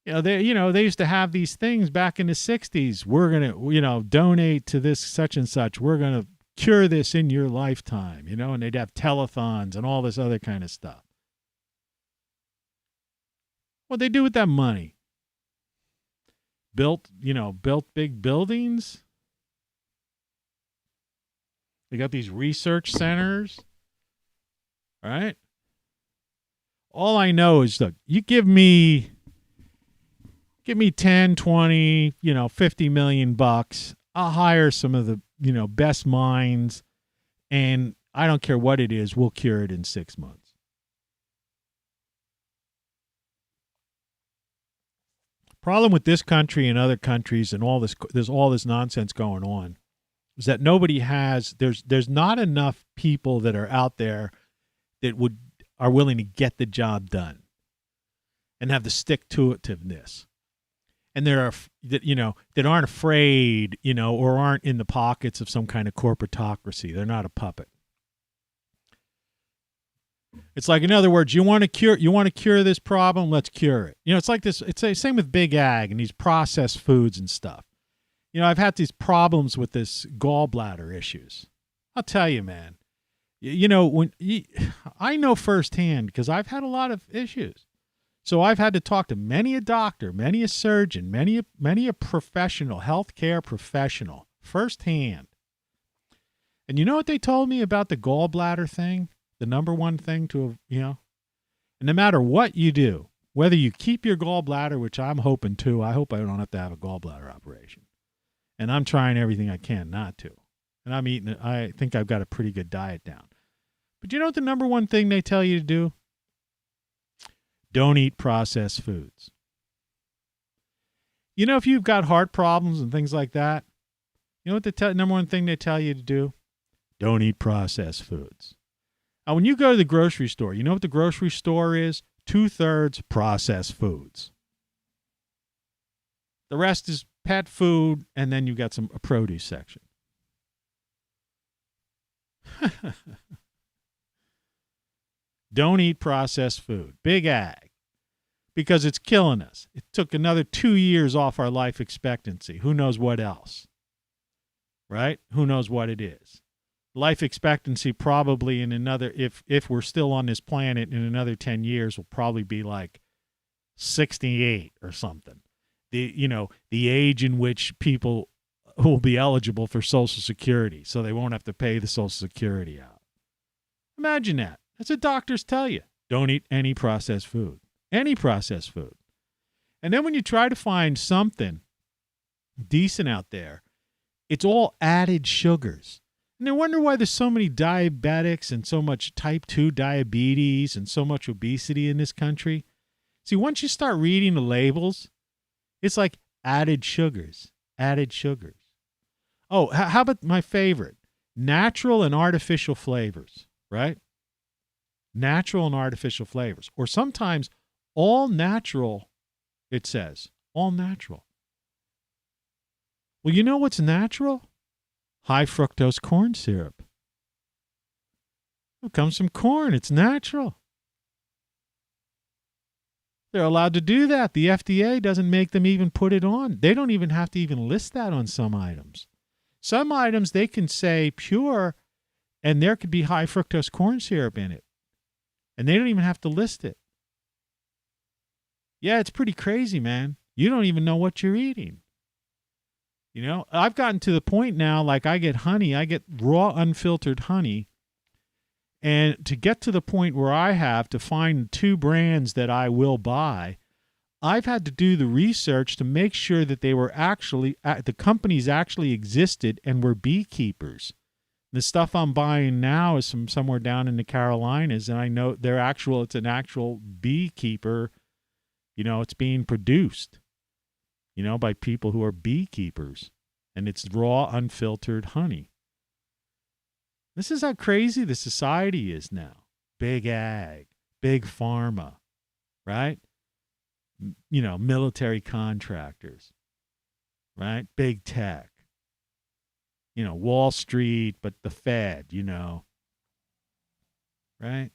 They used to have these things back in the 60s. We're going to, donate to this such and such. We're going to cure this in your lifetime, and they'd have telethons and all this other kind of stuff. What'd they do with that money? Built big buildings. They got these research centers, right? All I know is, look, you give me 10, 20, 50 million bucks. I'll hire some of the, best minds, and I don't care what it is, we'll cure it in 6 months. Problem with this country and other countries and there's all this nonsense going on is that there's not enough people that are out there that are willing to get the job done and have the stick-to-itiveness. And that aren't afraid, or aren't in the pockets of some kind of corporatocracy. They're not a puppet. It's like, in other words, you want to cure this problem, let's cure it. It's like this. It's the same with Big Ag and these processed foods and stuff. I've had these problems with this gallbladder issues. I'll tell you, man. I know firsthand because I've had a lot of issues. So I've had to talk to many a doctor, many a surgeon, many a professional, healthcare professional, firsthand. And you know what they told me about the gallbladder thing? The number one thing and no matter what you do, whether you keep your gallbladder, which I'm hoping to, I hope I don't have to have a gallbladder operation. And I'm trying everything I can not to. And I think I've got a pretty good diet down. But you know what the number one thing they tell you to do? Don't eat processed foods. If you've got heart problems and things like that, you know what the number one thing they tell you to do? Don't eat processed foods. Now, when you go to the grocery store, you know what the grocery store is? 2/3 processed foods. The rest is pet food, and then you've got a produce section. Don't eat processed food. Big Ag. Because it's killing us. It took another 2 years off our life expectancy. Who knows what else? Right? Who knows what it is? life expectancy probably in another, if we're still on this planet in another 10 years, will probably be like 68 or something. The age in which people will be eligible for Social Security, so they won't have to pay the Social Security out. Imagine that. That's what doctors tell you. Don't eat any processed food. Any processed food. And then when you try to find something decent out there, it's all added sugars. And I wonder why there's so many diabetics and so much type 2 diabetes and so much obesity in this country. See, once you start reading the labels, it's like added sugars, added sugars. Oh, how about my favorite? Natural and artificial flavors, right? Natural and artificial flavors. Or sometimes all natural, it says. All natural. Well, you know what's natural? High fructose corn syrup. It comes from corn. It's natural. They're allowed to do that. The FDA doesn't make them even put it on. They don't even have to even list that on some items. Some items they can say pure, and there could be high fructose corn syrup in it. And they don't even have to list it. Yeah, it's pretty crazy, man. You don't even know what you're eating. You know, I've gotten to the point now, like I get honey, I get raw unfiltered honey. And to get to the point where I have to find 2 brands that I will buy, I've had to do the research to make sure that they were actually, the companies actually existed and were beekeepers. The stuff I'm buying now is from somewhere down in the Carolinas, and I know it's an actual beekeeper. You know, it's being produced, by people who are beekeepers, and it's raw, unfiltered honey. This is how crazy the society is now. Big ag, big pharma, right? Military contractors, right? Big tech. Wall Street, but the Fed, right?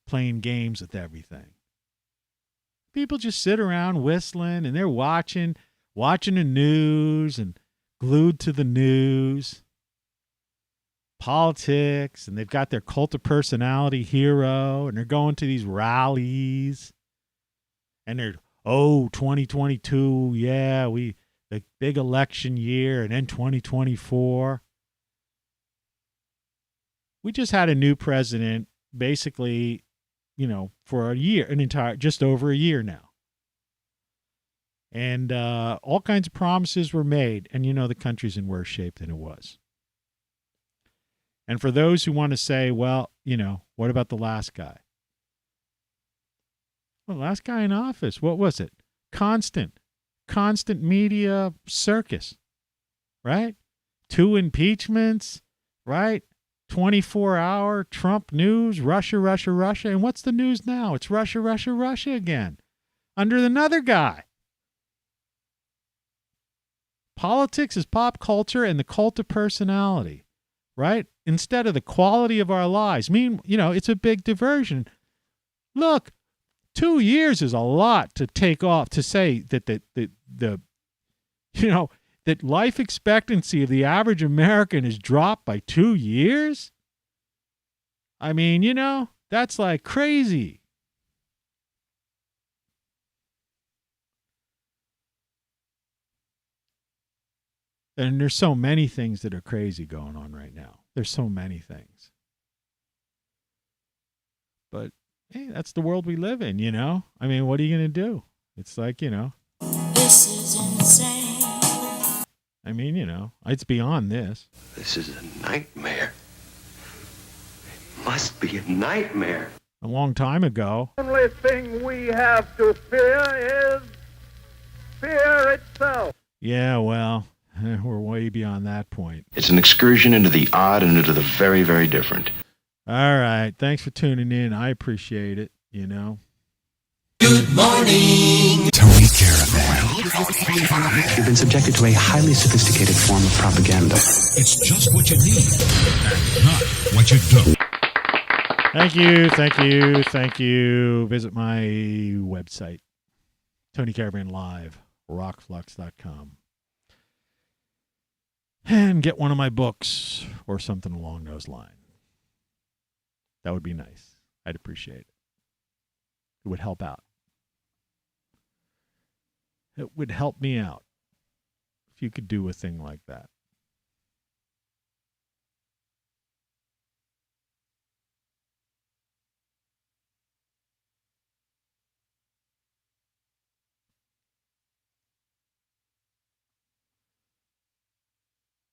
Playing games with everything. People just sit around whistling and they're watching the news and glued to the news. Politics, and they've got their cult of personality hero, and they're going to these rallies. And they're, 2022, yeah, the big election year, and then 2024. We just had a new president, basically, for a year, just over a year now. And all kinds of promises were made, and the country's in worse shape than it was. And for those who want to say, well, what about the last guy? Well, last guy in office, what was it? Constant media circus, right? 2 impeachments, right? 24-hour Trump news, Russia. And what's the news now? It's Russia again, under another guy. Politics is pop culture and the cult of personality, right? Instead of the quality of our lives. It's a big diversion. Look, 2 years is a lot to take off to say that that life expectancy of the average American has dropped by 2 years. I mean, that's like crazy. And there's so many things that are crazy going on right now. There's so many things. But hey, that's the world we live in, I mean, what are you going to do? It's like, This is insane. I mean, it's beyond this. This is a nightmare. It must be a nightmare. A long time ago. The only thing we have to fear is fear itself. Yeah, well, we're way beyond that point. It's an excursion into the odd and into the very, very different. All right. Thanks for tuning in. I appreciate it, Good morning, Tony Caravan. You've been subjected to a highly sophisticated form of propaganda. It's just what you need, and not what you don't. Thank you. Visit my website, Tony Caravan Live, ROCKFLUX.com. And get one of my books, or something along those lines. That would be nice. I'd appreciate it. It would help out. It would help me out if you could do a thing like that.